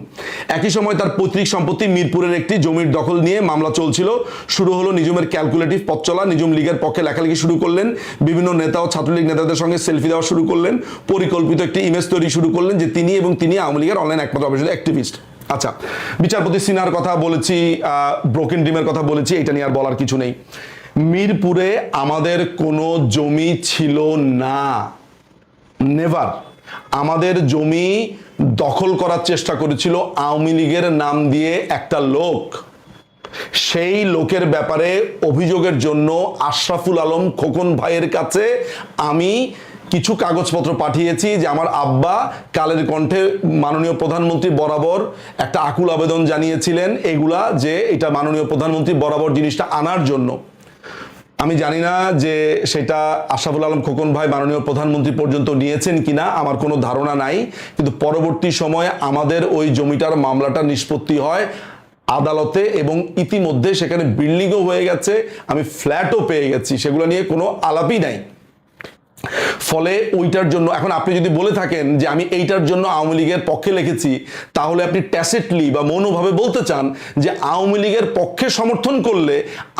একই সময় তার পৈতৃক সম্পত্তি মিরপুরের একটি জমির দখল নিয়ে মামলা চলছিল। শুরু হলো নিঝুমের ক্যালকুলেটিভ পথ চলা। নিঝুম লীগের পক্ষে লেখালেখি শুরু করলেন, বিভিন্ন নেতা ও ছাত্রলীগ নেতাদের সঙ্গে সেলফি দেওয়া শুরু করলেন, পরিকল্পিত একটি ইমেজ তৈরি শুরু করলেন যে তিনি আওয়ামী লীগের অনলাইন একমাত্র অফিসিয়াল অ্যাক্টিভিস্ট। আচ্ছা, বিচারপতি সিনহার কথা বলেছি, ব্রোকেন ড্রিমের কথা বলেছি, এটা নিয়ে আর বলার কিছু নেই। মিরপুরে আমাদের কোনো জমি ছিল না, নেভার। আমাদের জমি দখল করার চেষ্টা করেছিল আওয়ামী লীগের নাম দিয়ে একটা লোক। সেই লোকের ব্যাপারে অভিযোগের জন্য আশরাফুল আলম খোকন ভাইয়ের কাছে আমি কিছু কাগজপত্র পাঠিয়েছি যে আমার আব্বা কালের কণ্ঠে মাননীয় প্রধানমন্ত্রী বরাবর একটা আকুল আবেদন জানিয়েছিলেন, এগুলা যে এটা মাননীয় প্রধানমন্ত্রী বরাবর জিনিসটা আনার জন্য। আমি জানি না যে সেটা আশরাফুল আলম খোকন ভাই মাননীয় প্রধানমন্ত্রী পর্যন্ত নিয়েছেন কিনা, আমার কোনো ধারণা নাই। কিন্তু পরবর্তী সময়ে আমাদের ওই জমিটার মামলাটা নিষ্পত্তি হয় আদালতে এবং ইতিমধ্যে সেখানে বিল্ডিংও হয়ে গেছে, আমি ফ্ল্যাটও পেয়ে গেছি, সেগুলো নিয়ে কোনো আলাপই নাই। ফলে ওইটার জন্য এখন আপনি যদি বলে থাকেন যে আমি এইটার জন্য আওয়ামী লীগের পক্ষে লিখেছি, তাহলে আপনি ট্যাসিটলি বা মৌনভাবে বলতে চান যে আওয়ামী লীগের পক্ষে সমর্থন করলে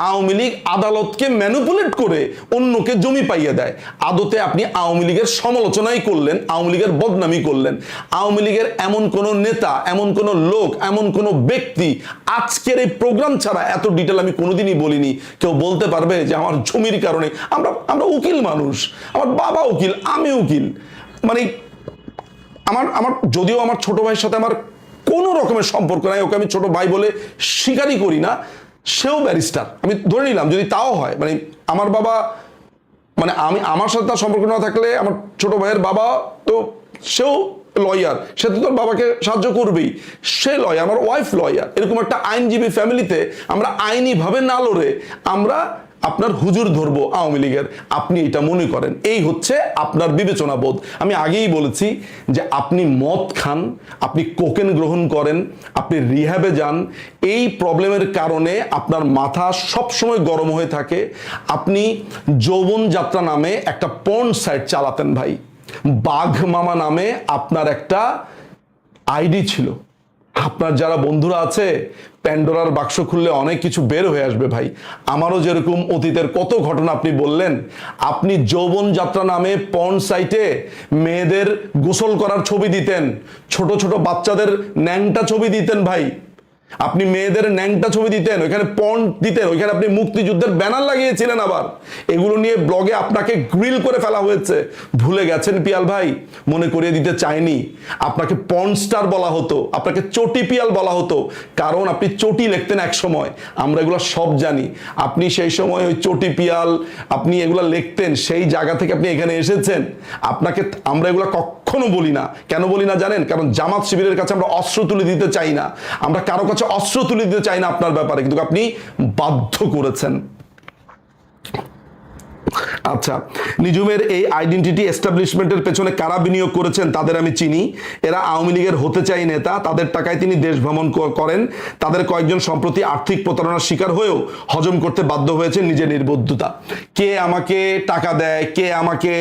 আওয়ামী লীগ আদালতকে ম্যানিপুলেট করে অন্যকে জমি পাইয়ে দেয়। আদতে আপনি আওয়ামী লীগের সমালোচনাই করলেন, আওয়ামী লীগের বদনামি করলেন। আওয়ামী লীগের এমন কোনো নেতা, এমন কোনো লোক, এমন কোনো ব্যক্তি আজকের এই প্রোগ্রাম ছাড়া এত ডিটেল আমি কোনোদিনই বলিনি। কেউ বলতে পারবে যে আমার জমির কারণে? আমরা উকিল মানুষ, আমার বাবা উকিল, আমি উকিল, মানে আমার যদিও আমার ছোট ভাইয়ের সাথে আমার কোনো রকমের সম্পর্ক নাই, ওকে আমি ছোট ভাই বলে স্বীকারই করি না, সেও ব্যারিস্টার, আমি ধরে নিলাম যদি তাও হয়, মানে আমার বাবা, মানে আমার সাথে তার সম্পর্ক না থাকলে আমার ছোট ভাইয়ের বাবা তো সেও লয়ার, সে তো তোর বাবাকে সাহায্য করবেই, সে লয়ার, আমার ওয়াইফ লয়ার। এরকম একটা আইনজীবী ফ্যামিলিতে আমরা আইনিভাবে না লড়ে আমরা আপনার হুজুর ধরবো আওয়ামী লীগের, আপনি এটা মনে করেন, এই হচ্ছে আপনার বিবেচনা বোধ। আমি আগেই বলেছি যে আপনি মদ খান, আপনি কোকেন গ্রহণ করেন, আপনি রিহ্যাবে যান, এই প্রবলেমের কারণে আপনার মাথা সবসময় গরম হয়ে থাকে। আপনি যৌবন যাত্রা নামে একটা পর্ন সাইট চালাতেন ভাই, বাঘ মামা নামে আপনার একটা আইডি ছিল। আপনার যারা বন্ধুরা আছে, প্যান্ডোরার বাক্স খুললে অনেক কিছু বের হয়ে আসবে ভাই। আমারও যেরকম অতীতের কত ঘটনা আপনি বললেন। আপনি যৌবন যাত্রা নামে পর্ন সাইটে মেয়েদের গোসল করার ছবি দিতেন, ছোট ছোট বাচ্চাদের ন্যাংটা ছবি দিতেন ভাই। আপনি মেয়েদের ন্যাংটা ছবি দিতেন, ওইখানে পর্ন দিতেন, ওইখানে আপনি মুক্তিযুদ্ধের ব্যানার লাগিয়েছিলেন। আবার এগুলো নিয়ে ব্লগে আপনাকে গ্রিল করে ফেলা হয়েছে। ভুলে গেছেন পিয়াল ভাই? মনে করিয়ে দিতে চাইনি। আপনাকে পর্ন স্টার বলা হতো, আপনাকে চটি পিয়াল বলা হতো, কারণ আপনি চটি লিখতেন এক সময়। আমরা এগুলো সব জানি। আপনি সেই সময় ওই চটি পিয়াল আপনি এগুলো লিখতেন, সেই জায়গা থেকে আপনি এখানে এসেছেন। আপনাকে আমরা এগুলো কখনো বলি না। কেন বলি না জানেন? কারণ জামাত শিবিরের কাছে আমরা অস্ত্র তুলে দিতে চাই না, আমরা কারো কাছে অস্ত্র তুলে দিতে চাই না আপনার ব্যাপারে, কিন্তু আপনি বাধ্য করেছেন। আচ্ছা, নিঝুমের এই আইডেন্টিটি এস্টাবলিশমেন্টের পেছনে কারা বিনিয়োগ করেছেন তাদের আমি চিনি। এরা আওয়ামী লীগের হতে চাই নেতা, তাদের টাকায় তিনি দেশ ভ্রমণ করেন। তাদের কয়েকজন সম্প্রতি আর্থিক প্রতারণার শিকার হয়েও হজম করতে বাধ্য হয়েছেন নিজের নির্বুদ্ধতা। কে আমাকে টাকা দেয়, কে আমাকে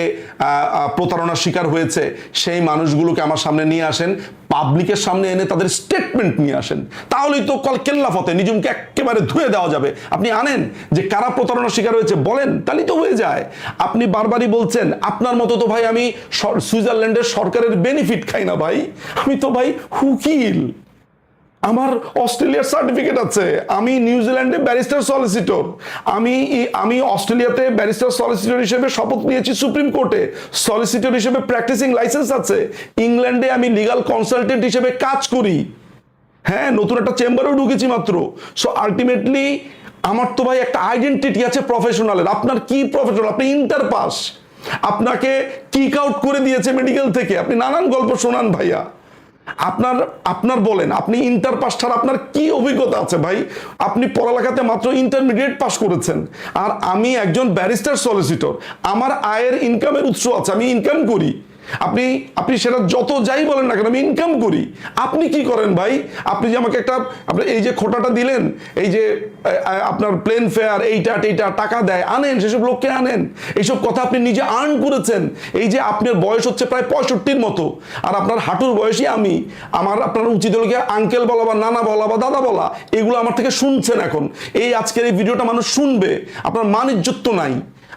প্রতারণার শিকার হয়েছে, সেই মানুষগুলোকে আমার সামনে নিয়ে আসেন, পাবলিকের সামনে এনে তাদের স্টেটমেন্ট নিয়ে আসেন, তাহলেই তো কেল্লা ফতে নিঝুমকে একেবারে ধুয়ে দেওয়া যাবে। আপনি আনেন যে কারা প্রতারণার শিকার হয়েছে, বলেন, তাহলেই তো হয়ে যায়। আপনি বারবারই বলছেন আপনার মতো তো ভাই আমি সুইজারল্যান্ডের সরকারের বেনিফিট খাই না ভাই, আমি তো ভাই উকিল, আমার অস্ট্রেলিয়ার সার্টিফিকেট আছে, আমি নিউজিল্যান্ডে ব্যারিস্টার সলিসিটর, আমি অস্ট্রেলিয়াতে ব্যারিস্টার সলিসিটর হিসেবে শপথ নিয়েছি সুপ্রিম কোর্টে, সলিসিটর হিসেবে প্র্যাকটিসিং লাইসেন্স আছে, ইংল্যান্ডে আমি লিগাল কনসালটেন্ট হিসেবে কাজ করি, হ্যাঁ, নতুন একটা চেম্বারেও ঢুকেছি মাত্র। সো আলটিমেটলি আমার তো ভাই একটা আইডেন্টিটি আছে প্রফেশনালের। আপনার কি প্রফেশনাল? আপনি ইন্টার পাস, আপনাকে কিক আউট করে দিয়েছে মেডিকেল থেকে, আপনি নানান গল্প শোনান ভাইয়া। আপনার বলেন, আপনি ইন্টার পাস ছাড়া আপনার কি অভিজ্ঞতা আছে ভাই? আপনি পড়ালেখাতে মাত্র ইন্টারমিডিয়েট পাস করেছেন, আর আমি একজন ব্যারিস্টার সলিসিটর। আমার আয়ের ইনকামের উৎস আছে, আমি ইনকাম করি, আপনি আপনি সেটা যত যাই বলেন না কেন, আমি ইনকাম করি। আপনি কি করেন ভাই? আপনি যে আমাকে একটা আপনি এই যে খোটাটা দিলেন, এই যে আপনার প্লেন ফেয়ার এইটা টাকা দেয়, আনেন, সেসব লোককে আনেন। এইসব কথা আপনি নিজে আর্ন করেছেন। এই যে আপনার বয়স হচ্ছে প্রায় 65-র মতো, আর আপনার হাঁটুর বয়সী আমি, আপনার উচিত হলো গিয়ে আঙ্কেল বলা বা নানা বলা বা দাদা বলা, এগুলো আমার থেকে শুনছেন এখন। এই আজকের এই ভিডিওটা মানুষ শুনবে, আপনার মান ইজ্জত তো নাই।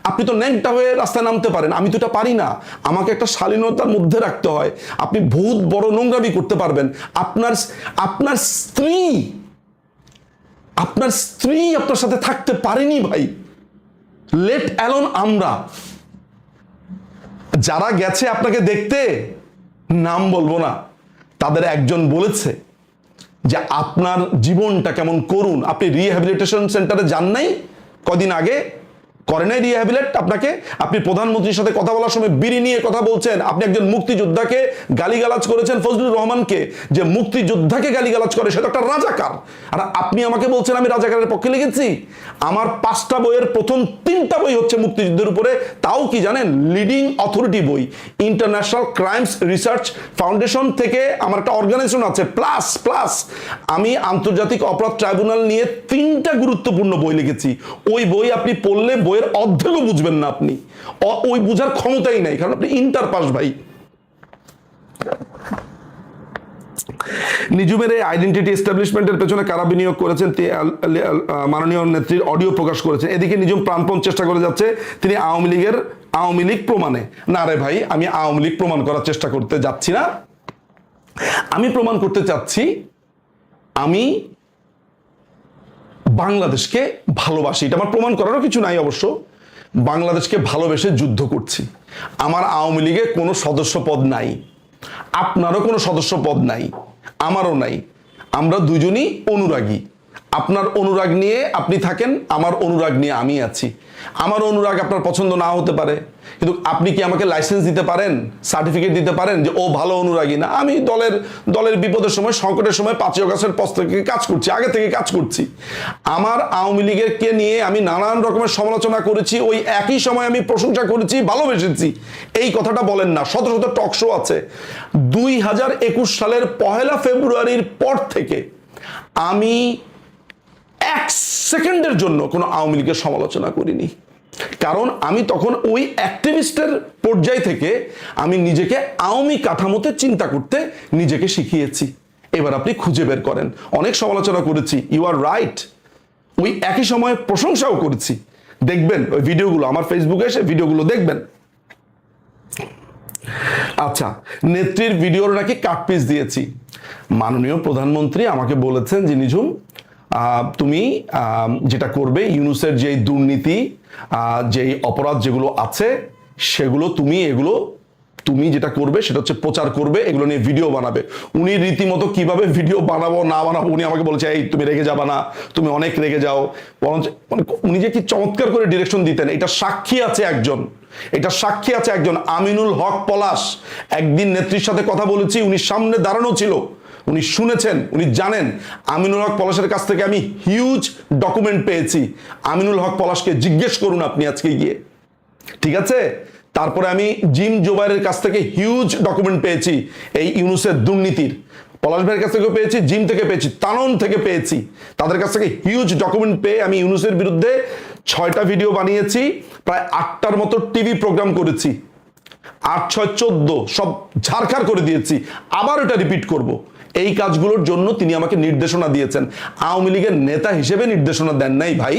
আপনি তো ন্যাংটা হয়ে রাস্তায় নামতে পারেন, আমি তো এটা পারি না। আমাকে একটা শালীনতার মধ্যে রাখতে হয়। আপনি বহুত বড় নোংরামি করতে পারবেন। আপনার স্ত্রী আপনার সাথে থাকতে পারেনি ভাই, লেট অ্যালোন আমরা। যারা গেছে আপনাকে দেখতে, নাম বলবো না, তাদের একজন বলেছে যে আপনার জীবনটা কেমন করুন। আপনি রিহ্যাবিলিটেশন সেন্টারে যান নাই কদিন আগে? করে নাই রিহ্যাবিলেট আপনাকে? আপনি প্রধানমন্ত্রীর সাথে কথা বলার সময় বিড়ি নিয়ে কথা বলছেন। আপনি একজন মুক্তিযোদ্ধাকে গালিগালাজ করেছেন, ফজলুর রহমানকে। যে মুক্তিযোদ্ধাকে গালিগালাজ করে সে তো একটা রাজাকার। আর আপনি আমাকে বলছেন আমি রাজাকারের পক্ষে লিখেছি? আমার 5টা বইয়ের প্রথম 3টা বই হচ্ছে মুক্তিযুদ্ধের উপরে। তাও কি জানেন? লিডিং অথরিটি বই, ইন্টারন্যাশনাল ক্রাইমস রিসার্চ ফাউন্ডেশন থেকে আমার একটা অর্গানাইজেশন আছে, প্লাস আমি আন্তর্জাতিক অপরাধ ট্রাইব্যুনাল নিয়ে 3টা গুরুত্বপূর্ণ বই লিখেছি। ওই বই আপনি পড়লে বইয়ের অর্ধেকও বুঝবেন না। আপনি ওই বুঝার ক্ষমতাই নাই, কারণ আপনি ইন্টার পাস ভাই। নিজুমের এই আইডেন্টিটি এস্টাবলিশমেন্টের পেছনে কারা বিনিয়োগ করেছেন মাননীয় নেত্রীর অডিও প্রকাশ করেছেন। এদিকে নিজুম প্রাণপণ চেষ্টা করে যাচ্ছে তিনি আওয়ামী লীগ প্রমাণে। না রে ভাই, আমি আওয়ামী লীগ প্রমাণ করার চেষ্টা করতে যাচ্ছি না। আমি প্রমাণ করতে চাচ্ছি আমি বাংলাদেশকে ভালোবাসি। এটা আমার প্রমাণ করারও কিছু নাই অবশ্য। বাংলাদেশকে ভালোবেসে যুদ্ধ করছি। আমার আওয়ামী লীগে কোনো সদস্য পদ নাই, আপনারও কোনো সদস্য পদ নাই, আমারও নাই। আমরা দুজনই অনুরাগী। আপনার অনুরাগ নিয়ে আপনি থাকেন, আমার অনুরাগ নিয়ে আমি আছি। আমার অনুরাগ আপনার পছন্দ না হতে পারে, কিন্তু আপনি কি আমাকে লাইসেন্স দিতে পারেন, সার্টিফিকেট দিতে পারেন যে ও ভালো অনুরাগী? না, আমি দলের বিপদের সময়, সংকটের সময় 5 অগাস্টের পর থেকে কাজ করছি, আগে থেকে কাজ করছি। আমার আওয়ামী লীগের কে নিয়ে আমি নানান রকমের সমালোচনা করেছি, ওই একই সময় আমি প্রশংসা করেছি, ভালোবেসেছি। এই কথাটা বলেন না। শত শত টক শো আছে। 2021 সালের 1 ফেব্রুয়ারির পর থেকে আমি 1 সেকেন্ডের জন্য কোনো আওয়ামী লীগের সমালোচনা করিনি, কারণ আমি তখন ওই অ্যাক্টিভিস্টের পর্যায় থেকে আমি নিজেকে আওয়ামী কাঠামোতে চিন্তা করতে নিজেকে শিখিয়েছি। এবার আপনি খুঁজে বের করেন। অনেক সমালোচনা করেছি, ইউ আর রাইট। ওই একই সময়ে প্রশংসাও করেছি। দেখবেন ওই ভিডিওগুলো, আমার ফেসবুকে এসে ভিডিওগুলো দেখবেন। আচ্ছা, নেত্রীর ভিডিওর নাকি কাটপিস দিয়েছি। মাননীয় প্রধানমন্ত্রী আমাকে বলেছেন যে নিঝুম, তুমি যেটা করবে, ইউনূসের যেই দুর্নীতি, যেই অপরাধ যেগুলো আছে, সেগুলো তুমি যেটা করবে সেটা হচ্ছে প্রচার করবে, এগুলো নিয়ে ভিডিও বানাবে। উনি রীতিমতো কিভাবে ভিডিও বানাবো না বানাবো উনি আমাকে বলেছে, এই তুমি রেগে যাবা না, তুমি অনেক রেগে যাও। উনি যে কি চমৎকার করে ডিরেকশন দিতেন, এটা সাক্ষী আছে একজন আমিনুল হক পলাশ। একদিন নেত্রীর সাথে কথা বলেছি, উনি সামনে দাঁড়ানো ছিল, উনি শুনেছেন, উনি জানেন। আমিনুল হক পলাশের কাছ থেকে আমি হিউজ ডকুমেন্ট পেয়েছি। আমিনুল হক পলাশকে জিজ্ঞেস করুন আপনি আজকে গিয়ে, ঠিক আছে? তারপরে আমি জিম জোবাইরের কাছ থেকে হিউজ ডকুমেন্ট পেয়েছি এই ইউনূসের দুর্নীতির। পলাশ ভাইয়ের কাছ থেকে পেয়েছি, জিম থেকে পেয়েছি, তানন থেকে পেয়েছি। তাদের কাছ থেকে হিউজ ডকুমেন্ট পেয়ে আমি ইউনূসের বিরুদ্ধে 6টা ভিডিও বানিয়েছি, প্রায় 8টার মতো টিভি প্রোগ্রাম করেছি। 8, 6, 14 সব ঝাড়খাড় করে দিয়েছি। আবার এটা রিপিট করব। এই কাজগুলোর জন্য তিনি আমাকে নির্দেশনা দিয়েছেন। আওয়ামী লীগের নেতা হিসেবে নির্দেশনা দেন নাই ভাই,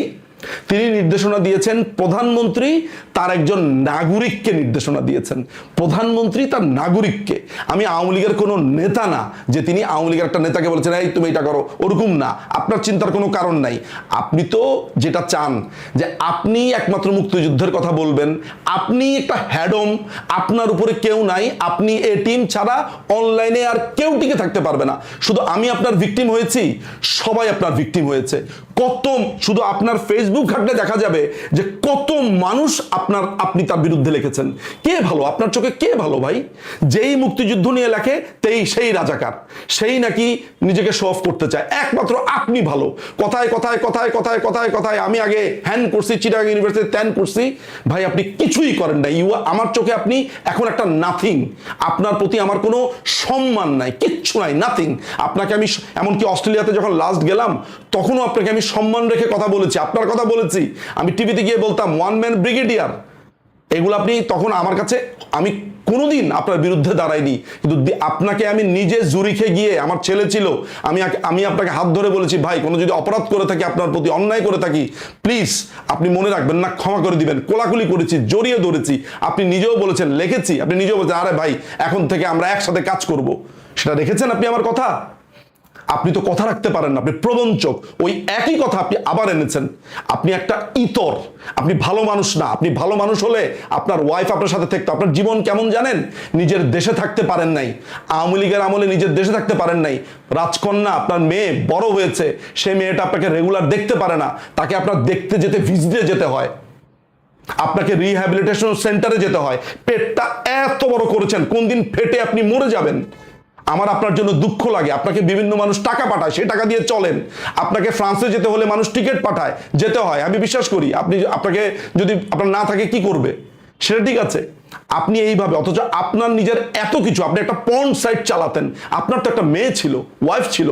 তিনি নির্দেশনা দিয়েছেন প্রধানমন্ত্রী তার একজন নাগরিককে নির্দেশনা দিয়েছেন। প্রধানমন্ত্রী তার নাগরিককে। আমি আওয়ামী লীগের কোনো নেতা না যে তিনি আওয়ামী লীগের একটা নেতাকে বলেছেন এই তুমি এটা করো, ওরকম না। আপনার চিন্তার কোনো কারণ নাই। আপনি তো যেটা চান যে আপনি একমাত্র মুক্তিযুদ্ধের কথা বলবেন, আপনি একটা হ্যাডম, আপনার উপরে কেউ নাই, আপনি এ টিম ছাড়া অনলাইনে আর কেউ টিকে থাকতে পারবে না। শুধু আমি আপনার ভিকটিম হয়েছি, সবাই আপনার ভিকটিম হয়েছে। কত শুধু আপনার ফেসবুক ফেসবুক ঘাটলে দেখা যাবে যে কত মানুষ আপনি তার বিরুদ্ধে লিখেছেন। কে ভালো আপনার চোখে, কে ভালো ভাই? যেই মুক্তিযুদ্ধ নিয়ে লেখে সেই রাজাকার, সেই নাকি নিজেকে শো অফ করতে চায়। একমাত্র আপনি ভালো। কথায় কথায় কথায় কথায় কথায় কথায় আমি আগে হ্যান করছি, চিটাগাং ইউনিভার্সিটি ত্যান করছি। ভাই আপনি কিছুই করেন না। আমার চোখে আপনি এখন একটা নাথিং। আপনার প্রতি আমার কোনো সম্মান নাই, কিচ্ছু নাই, নাথিং। আপনাকে আমি এমনকি অস্ট্রেলিয়াতে যখন লাস্ট গেলাম তখনও আপনাকে আমি সম্মান রেখে কথা বলেছি, আপনার কথা বলেছি। আমি টিভিতে গিয়ে বলতাম ওয়ান ম্যান ব্রিগেডিয়ার। এগুলো আপনি তখন আমার কাছে, আমি কোনোদিন আপনার বিরুদ্ধে দাঁড়াইনি, কিন্তু আপনাকে আমি নিজে জুরিখে গিয়ে, আমার ছেলে ছিল, আমি আপনাকে হাত ধরে বলেছি ভাই কোনো যদি অপরাধ করে থাকি, আপনার প্রতি অন্যায় করে থাকি, প্লিজ আপনি মনে রাখবেন না, ক্ষমা করে দিবেন। কোলাকুলি করেছি, জড়িয়ে ধরেছি। আপনি নিজেও বলেছেন, লিখেছি, আপনি নিজেও বলেছেন আরে ভাই এখন থেকে আমরা একসাথে কাজ করব। সেটা রেখেছেন আপনি আমার কথা? আপনি তো কথা রাখতে পারেন না, আপনি প্রবঞ্চক। ওই একই কথা আপনি আবার এনেছেন। আপনি একটা ইতর, আপনি ভালো মানুষ না। আপনি ভালো মানুষ হলে আপনার ওয়াইফ আপনার সাথে থাকতো। আপনার জীবন কেমন জানেন? নিজের দেশে থাকতে পারেন নাই, আওয়ামী লীগের আমলে নিজের দেশে থাকতে পারেন নাই। রাজকন্যা আপনার মেয়ে বড় হয়েছে, সেই মেয়েটা আপনাকে রেগুলার দেখতে পারে না, তাকে আপনার দেখতে যেতে ভিজিটে যেতে হয়, আপনাকে রিহ্যাবিলিটেশন সেন্টারে যেতে হয়। পেটটা এত বড় করেছেন, কোন দিন ফেটে আপনি মরে যাবেন। আমার আপনার জন্য দুঃখ লাগে। আপনাকে বিভিন্ন মানুষ টাকা পাঠায়, সেই টাকা দিয়ে চলেন। আপনাকে ফ্রান্সে যেতে হলে মানুষ টিকিট পাঠায়, যেতে হয়। আমি বিশ্বাস করি আপনাকে যদি আপনার না থাকে কি করবে, সেটা ঠিক আছে। আপনি এইভাবে, অথচ আপনার নিজের এত কিছু, আপনি একটা পর্ন সাইট চালাতেন, আপনার তো একটা মেয়ে ছিল, ওয়াইফ ছিল।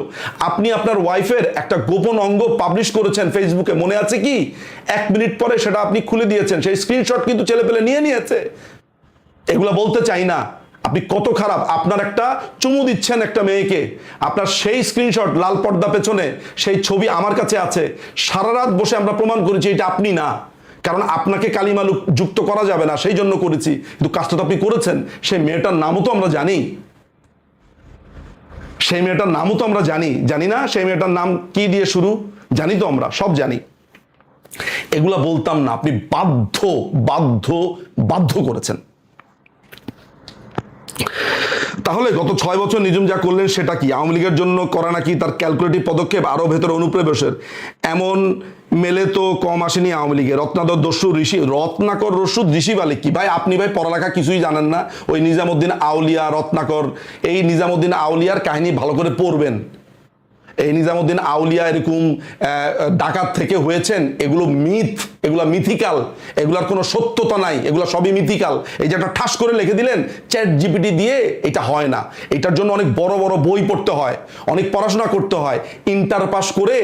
আপনি আপনার ওয়াইফের একটা গোপন অঙ্গ পাবলিশ করেছেন ফেসবুকে, মনে আছে কি? 1 মিনিট পরে সেটা আপনি খুলে দিয়েছেন, সেই স্ক্রিনশট কিন্তু ছেলেপেলে নিয়ে নিয়েছে। এগুলা বলতে চাই না আপনি কত খারাপ। আপনার একটা চুমু দিচ্ছেন একটা মেয়েকে, আপনার সেই স্ক্রিনশট লাল পর্দা পেছনে সেই ছবি আমার কাছে আছে। সারা রাত বসে আমরা প্রমাণ করেছি এটা আপনি না, কারণ আপনাকে কালিমা যুক্ত করা যাবে না, সেই জন্য করেছি। কিন্তু কাজটা তো আপনি করেছেন। সেই মেয়েটার নামও তো আমরা জানি, সেই মেয়েটার নামও তো আমরা জানি না সেই মেয়েটার নাম কি দিয়ে শুরু, জানি তো, আমরা সব জানি। এগুলা বলতাম না, আপনি বাধ্য বাধ্য বাধ্য করেছেন। তাহলে গত 6 বছর নিঝুম যা করলেন সেটা কি? আওয়ামী লীগের জন্য করা নাকি তার ক্যালকুলেটিভ পদক্ষেপ, আরো ভেতরে অনুপ্রবেশের? এমন মেলে তো কম আসেনি আওয়ামী লীগের। রত্নাকর রসুদ ঋষি বালিক কি ভাই? আপনি ভাই পড়ালেখা কিছুই জানেন না। ওই নিজামুদ্দিন আউলিয়া, রত্নাকর, এই নিজামুদ্দিন আউলিয়ার কাহিনী ভালো করে পড়বেন। এই নিজামুদ্দিন আউলিয়া এরকম ডাকাত থেকে হয়েছেন, এগুলো মিথ, এগুলো মিথিক্যাল, এগুলার কোনো সত্যতা নাই, এগুলো সবই মিথিক্যাল। এই যে একটা ঠাস করে লিখে দিলেন চ্যাট জিপিটি দিয়ে, এটা হয় না। এটার জন্য অনেক বড় বড় বই পড়তে হয়, অনেক পড়াশোনা করতে হয়। ইন্টার পাস করে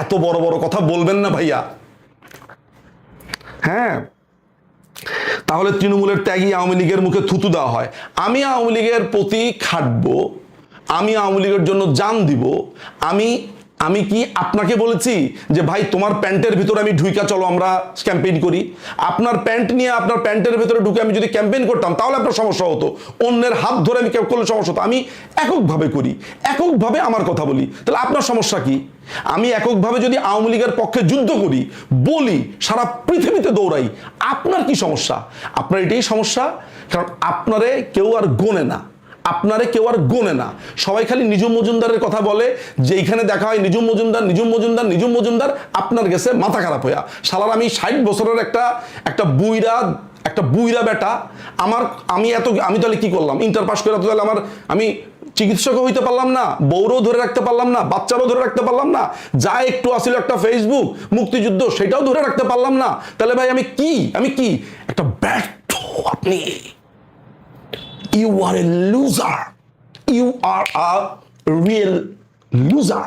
এত বড় বড় কথা বলবেন না ভাইয়া। হ্যাঁ, তাহলে তৃণমূলের ত্যাগী আওয়ামী লীগের মুখে থুতু দেওয়া হয়। আমি আওয়ামী লীগের প্রতি খাটবো, আমি আওয়ামী লীগের জন্য জান দিব। আমি কি আপনাকে বলেছি যে ভাই তোমার প্যান্টের ভিতরে আমি ঢুইকা চলো আমরা ক্যাম্পেইন করি? আপনার প্যান্ট নিয়ে আপনার প্যান্টের ভিতরে ঢুকে আমি যদি ক্যাম্পেইন করতাম তাহলে আপনার সমস্যা হতো, অন্যের হাত ধরে আমি করলে সমস্যা হতো। আমি এককভাবে করি, এককভাবে আমার কথা বলি, তাহলে আপনার সমস্যা কি? আমি এককভাবে যদি আওয়ামী লীগের পক্ষে যুদ্ধ করি, বলি, সারা পৃথিবীতে দৌড়াই, আপনার কি সমস্যা? আপনার এটাই সমস্যা, কারণ আপনারে কেউ আর গোনে না, আপনারে কেউ আর গোনে না। সবাই খালি নিঝুম মজুমদারের কথা বলে, যেইখানে দেখা হয় নিঝুম মজুমদার নিঝুম মজুমদার নিঝুম মজুমদার, আপনার গেছে মাথা খারাপ হইয়া। শালার আমি 60 বছরের একটা বুইরা বেটা, আমি তাহলে কি করলাম? ইন্টার পাস করে তাহলে আমি চিকিৎসকও হইতে পারলাম না, বউরও ধরে রাখতে পারলাম না, বাচ্চারও ধরে রাখতে পারলাম না, যা একটু আসলে একটা ফেসবুক মুক্তিযুদ্ধ সেটাও ধরে রাখতে পারলাম না, তাহলে ভাই আমি কি একটা ব্যর্থ। আপনি You are a loser. You are a real loser.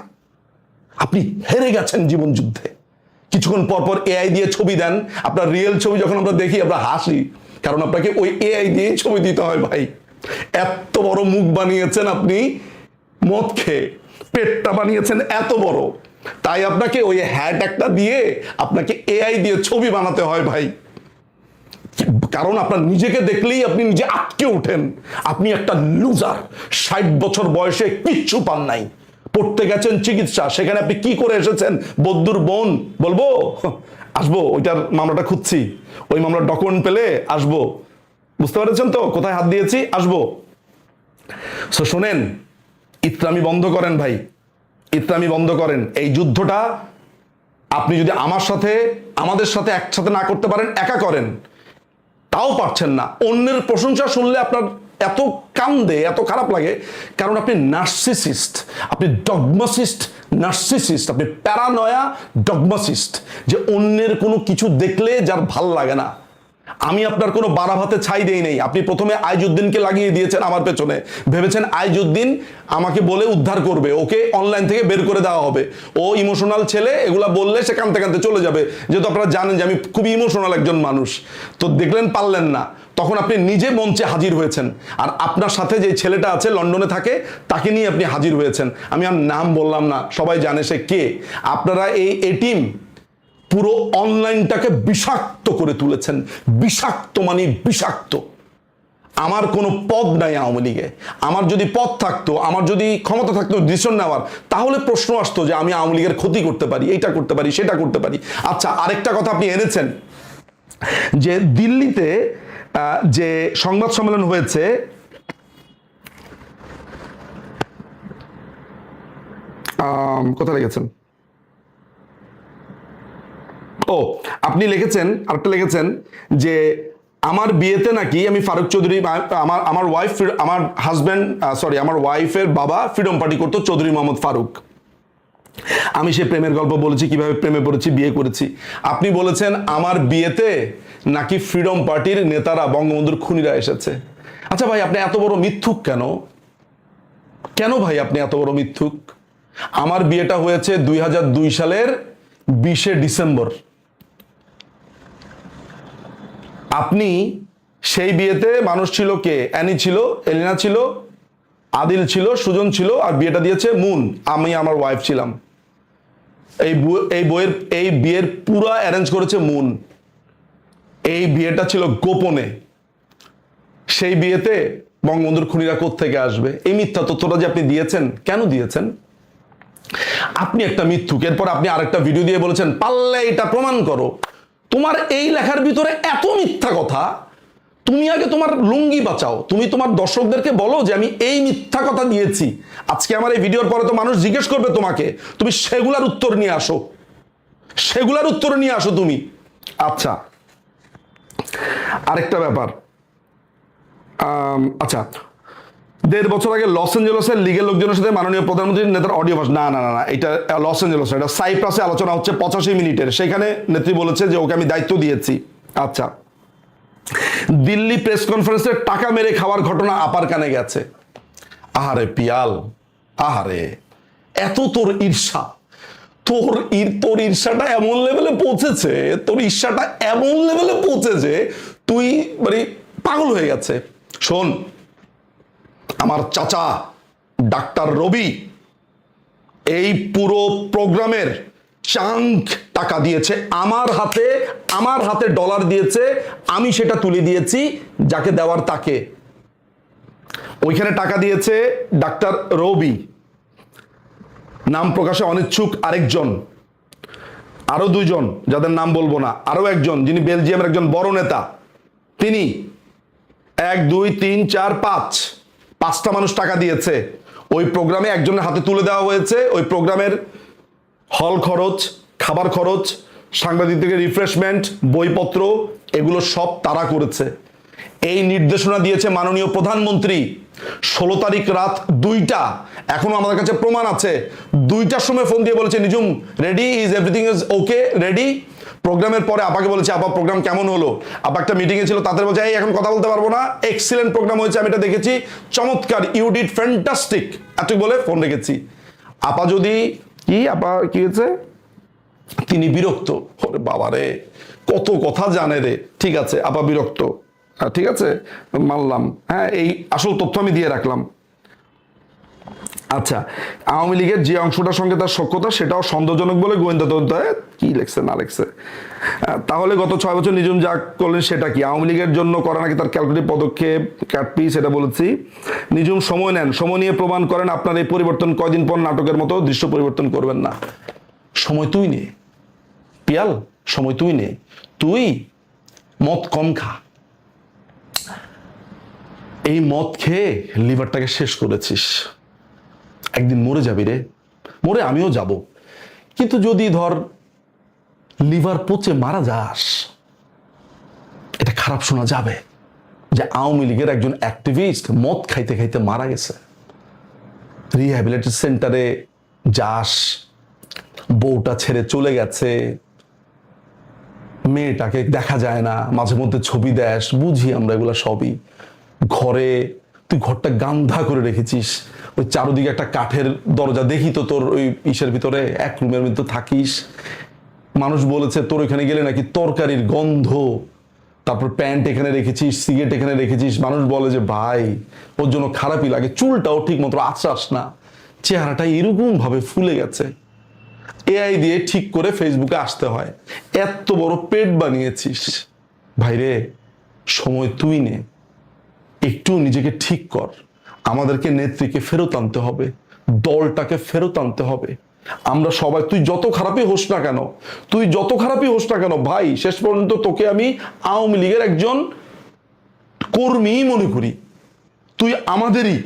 আপনি হেরে গেছেন জীবন যুদ্ধে। কিছুক্ষণ পর পর এআই দিয়ে ছবি দেন, আপনার রিয়েল ছবি যখন আমরা দেখি আমরা হাসি, কারণ আপনাকে ওই এআই দিয়ে ছবি দিতে হয় ভাই। এত বড় মুখ বানিয়েছেন আপনি মদ খেয়ে, পেটটা বানিয়েছেন এত বড়, তাই আপনাকে ওই হ্যাট একটা দিয়ে আপনাকে এআই দিয়ে ছবি বানাতে হয় ভাই। কারণ আপনার নিজেকে দেখলেই আপনি নিজে আটকে ওঠেন। আপনি একটা লুজার, 60 বছর বয়সে কিচ্ছু পান নাই, পড়তে গেছেন চিকিৎসা, সেখানে আপনি কি করে এসেছেন? বদ্দুর বোন বলবো, আসবো, ওইটার মামলাটা খুঁজছি, ওই মামলার ডকুমেন্ট পেলে আসবো। বুঝতে পেরেছেন তো কোথায় হাত দিয়েছি? আসবো। সো শোনেন, ইত্রামি বন্ধ করেন ভাই, ইত্রামি বন্ধ করেন। এই যুদ্ধটা আপনি যদি আমাদের সাথে একসাথে না করতে পারেন, একা করেন, তাও পারছেন না। অন্যের প্রশংসা শুনলে আপনার এত কান্দে, এত খারাপ লাগে, কারণ আপনি নার্সিসিস্ট, আপনি ডগমাসিস্ট, নার্সিসিস্ট, আপনি প্যারানয়া ডগমাসিস্ট, যে অন্যের কোনো কিছু দেখলে যার ভাল লাগে না। আমি আপনার কোনো বাড়া ভাতে ছাই দেই নেই। আপনি প্রথমে আইজুদ্দিনকে লাগিয়ে দিয়েছেন আমার পেছনে, ভেবেছেন আইজুদ্দিন আমাকে বলে উদ্ধার করবে, ওকে অনলাইন থেকে বের করে দেওয়া হবে, ও ইমোশনাল ছেলে, এগুলা বললে সে কাঁদতে কাঁদতে চলে যাবে, যেহেতু আপনারা জানেন যে আমি খুবই ইমোশনাল একজন মানুষ। তো দেখলেন, পারলেন না, তখন আপনি নিজে মঞ্চে হাজির হয়েছেন, আর আপনার সাথে যে ছেলেটা আছে লন্ডনে থাকে, তাকে নিয়ে আপনি হাজির হয়েছেন। আমি আর নাম বললাম না, সবাই জানে সে কে। আপনারা এই টিম পুরো অনলাইনটাকে বিষাক্ত করে তুলেছেন। বিষাক্ত মানে বিষাক্ত। আমার কোনো পদ নাই আওয়ামী লীগে। আমার যদি পদ থাকতো, আমার যদি ক্ষমতা থাকতো ডিসিশন নেওয়ার, তাহলে প্রশ্ন আসতো যে আমি আওয়ামী লীগের ক্ষতি করতে পারি, এইটা করতে পারি, সেটা করতে পারি। আচ্ছা, আরেকটা কথা আপনি এনেছেন যে দিল্লিতে যে সংবাদ সম্মেলন হয়েছে, কোথায় লিখেছেন? ও, আপনি লিখেছেন, আরেকটা লিখেছেন যে আমার বিয়েতে নাকি আমি ফারুক চৌধুরী, আমার ওয়াইফের বাবা ফ্রিডম পার্টি করতো, চৌধুরী মোহাম্মদ ফারুক। আমি সে প্রেমের গল্প বলেছি, কিভাবে প্রেমে পড়েছি, বিয়ে করেছি। আপনি বলেছেন আমার বিয়েতে নাকি ফ্রিডম পার্টির নেতারা, বঙ্গবন্ধুর খুনিরা এসেছে। আচ্ছা ভাই, আপনি এত বড় মিথ্যুক কেন? কেন ভাই আপনি এত বড় মিথ্যুক? আমার বিয়েটা হয়েছে 2002 সালের 20শে ডিসেম্বর। আপনি সেই বিয়েতে মানুষ ছিল কে? অ্যানি ছিল, এলিনা ছিল, আদিল ছিল, সুজন ছিল, আর বিয়েটা দিয়েছে মুন, আমি আমার ওয়াইফ ছিলাম। এই বিয়ের পুরা অ্যারেঞ্জ করেছে মুন। এই বিয়েটা ছিল গোপনে। সেই বিয়েতে বঙ্গবন্ধুর খুনিরা কোত্থেকে আসবে? এই মিথ্যা তথ্যটা যে আপনি দিয়েছেন, কেন দিয়েছেন? আপনি একটা মিথ্যুক। এরপর আপনি আরেকটা ভিডিও দিয়ে বলেছেন পারলে এটা প্রমাণ করো। তোমার এই লেখার ভিতরে এত মিথ্যা কথা, তুমি আগে তোমার লুঙ্গি বাঁচাও। তুমি তোমার দর্শকদেরকে বলো যে আমি এই মিথ্যা কথা দিয়েছি। আজকে আমার এই ভিডিওর পরে তো মানুষ জিজ্ঞেস করবে তোমাকে, তুমি সেগুলার উত্তর নিয়ে আসো, সেগুলার উত্তর নিয়ে আসো তুমি। আচ্ছা, আরেকটা ব্যাপার, আচ্ছা, 1.5 বছর আগে লস অ্যাঞ্জেলসের লিগের লোকজনের সাথে মাননীয় প্রধানমন্ত্রী নেতার অডিও ভাষ, না না না না, এটা লস অ্যাঞ্জেলস, এটা সাইপ্রাসে আলোচনা হচ্ছে 85 মিনিটের। সেখানে নেত্রী বলেছে যে ওকে আমি দায়িত্ব দিয়েছি। আচ্ছা, দিল্লি প্রেস কনফারেন্সে টাকা মেরে খাওয়ার ঘটনা আপার কানে গেছে। আহারে পিয়াল, আহারে, এত তোর ঈর্ষা, তোর ঈর্ষাটা এমন লেভেলে পৌঁছেছে, তোর ঈর্ষাটা এমন লেভেলে পৌঁছেছে, তুই মানে পাগল হয়ে গেছে। শোন, আমার চাচা ডাক্তার রবি এই পুরো প্রোগ্রামের চাঙ্ক টাকা দিয়েছে, আমার হাতে ডলার দিয়েছে, আমি সেটা তুলে দিয়েছি যাকে দেওয়ার তাকে। ওইখানে টাকা দিয়েছে ডাক্তার রবি, নাম প্রকাশে অনিচ্ছুক আরেকজন, আরো 2 জন যাদের নাম বলবো না, আরো একজন যিনি বেলজিয়ামের একজন বড় নেতা, তিনি 1 2 3 4 5টা মানুষ টাকা দিয়েছে। ওই প্রোগ্রামে একজনের হাতে তুলে দেওয়া হয়েছে। ওই প্রোগ্রামের হল খরচ, খাবার খরচ, সাংবাদিকদের রিফ্রেশমেন্ট, বইপত্র, এগুলো সব তারা করেছে। এই নির্দেশনা দিয়েছে মাননীয় প্রধানমন্ত্রী 16 তারিখ রাত 2টা। এখনো আমাদের কাছে প্রমাণ আছে। 2টার সময় ফোন দিয়ে বলেছে Nijum ready, is everything is okay, ready. প্রোগ্রামের পরে আপাকে বলেছে আপা প্রোগ্রাম কেমন হলো? আপা একটা মিটিংয়ে ছিল, তাদের বলছে এই এখন কথা বলতে পারবো না, এক্সিলেন্ট প্রোগ্রাম হয়েছে, আমি এটা দেখেছি, চমৎকার, ইউ ডিড ফ্যান্টাস্টিক, এতই বলে ফোন রেখেছি। আপা যদি আপা কি হয়েছে, তিনি বিরক্ত। ওরে বাবারে, কত কথা জানে রে। ঠিক আছে, আপা বিরক্ত, ঠিক আছে, মানলাম, হ্যাঁ, এই আসল তথ্য আমি দিয়ে রাখলাম। আচ্ছা, আওয়ামী লীগের যে অংশটার সঙ্গে তার সখ্যতা সেটাও সন্দেহজনক বলে গোয়েন্দা তদন্ত, কি লেখছে না লেখছে। তাহলে গত 6 বছর নিজুম যা করলেন সেটা কি? আওয়ামী লীগের জন্য করা নাকি তার ক্যালকুলেটিভ পদক্ষেপ, ক্যাটপি, সেটা বলেছি। নিজুম সময় নেন, সময় নিয়ে প্রমাণ করেন আপনার এই পরিবর্তন কয়দিন পর নাটকের মতো দৃশ্য পরিবর্তন করবেন না। সময় তুই নে পিয়াল, সময় তুই নে। তুই মদ কম খা, এই মদ খেয়ে লিভারটাকে শেষ করেছিস। একদিন মরে যাবি রে, মরে আমিও যাব। কিন্তু যদি ধর লিভার পচে মারা যাস, এটা খারাপ শোনা যাবে যে আওয়ামী লীগের একজন অ্যাক্টিভিস্ট মদ খাইতে খাইতে মারা গেছে? রিহ্যাবিলিটেশন সেন্টারে যাস, বউটা ছেড়ে চলে গেছে, মেয়েটাকে দেখা যায় না, মাঝে মধ্যে ছবি দেশ, বুঝি আমরা এগুলা সবই। ঘরে তুই ঘরটা গান্ধা করে রেখেছিস, ওই চারদিকে একটা কাঠের দরজা, দেখি তো তোর ওই ইসের ভিতরে এক রুমের মধ্যে থাকিস। মানুষ বলেছে তোর ওইখানে গেলে নাকি তরকারির গন্ধ, তারপর প্যান্ট এখানে রেখেছিস, সিগারেট এখানে রেখেছিস। মানুষ বলে যে ভাই ওর জন্য খারাপই লাগে, চুলটাও ঠিক মতো আশ্বাস না, চেহারাটা এরকম ভাবে ফুলে গেছে। এআই দিয়ে ঠিক করে ফেসবুকে আসতে হয়, এত বড় পেট বানিয়েছিস। ভাইরে সময় তুই নে, একটু নিজেকে ঠিক কর। আমাদেরকে নেত্রীকে ফেরত আনতে হবে, দলটাকে ফেরত আনতে হবে। আমরা সবাই, তুই যত খারাপই হোস না কেন, তুই যত খারাপই হোস না কেন ভাই, শেষ পর্যন্ত তোকে আমি আওয়ামী লীগের একজন কর্মী মনে করি। তুই আমাদেরই,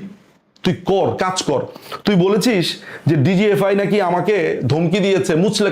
তুই কর, কাজ কর। তুই বলেছিস যে ডিজিএফআই নাকি আমাকে ধমকি দিয়েছে, মুছলে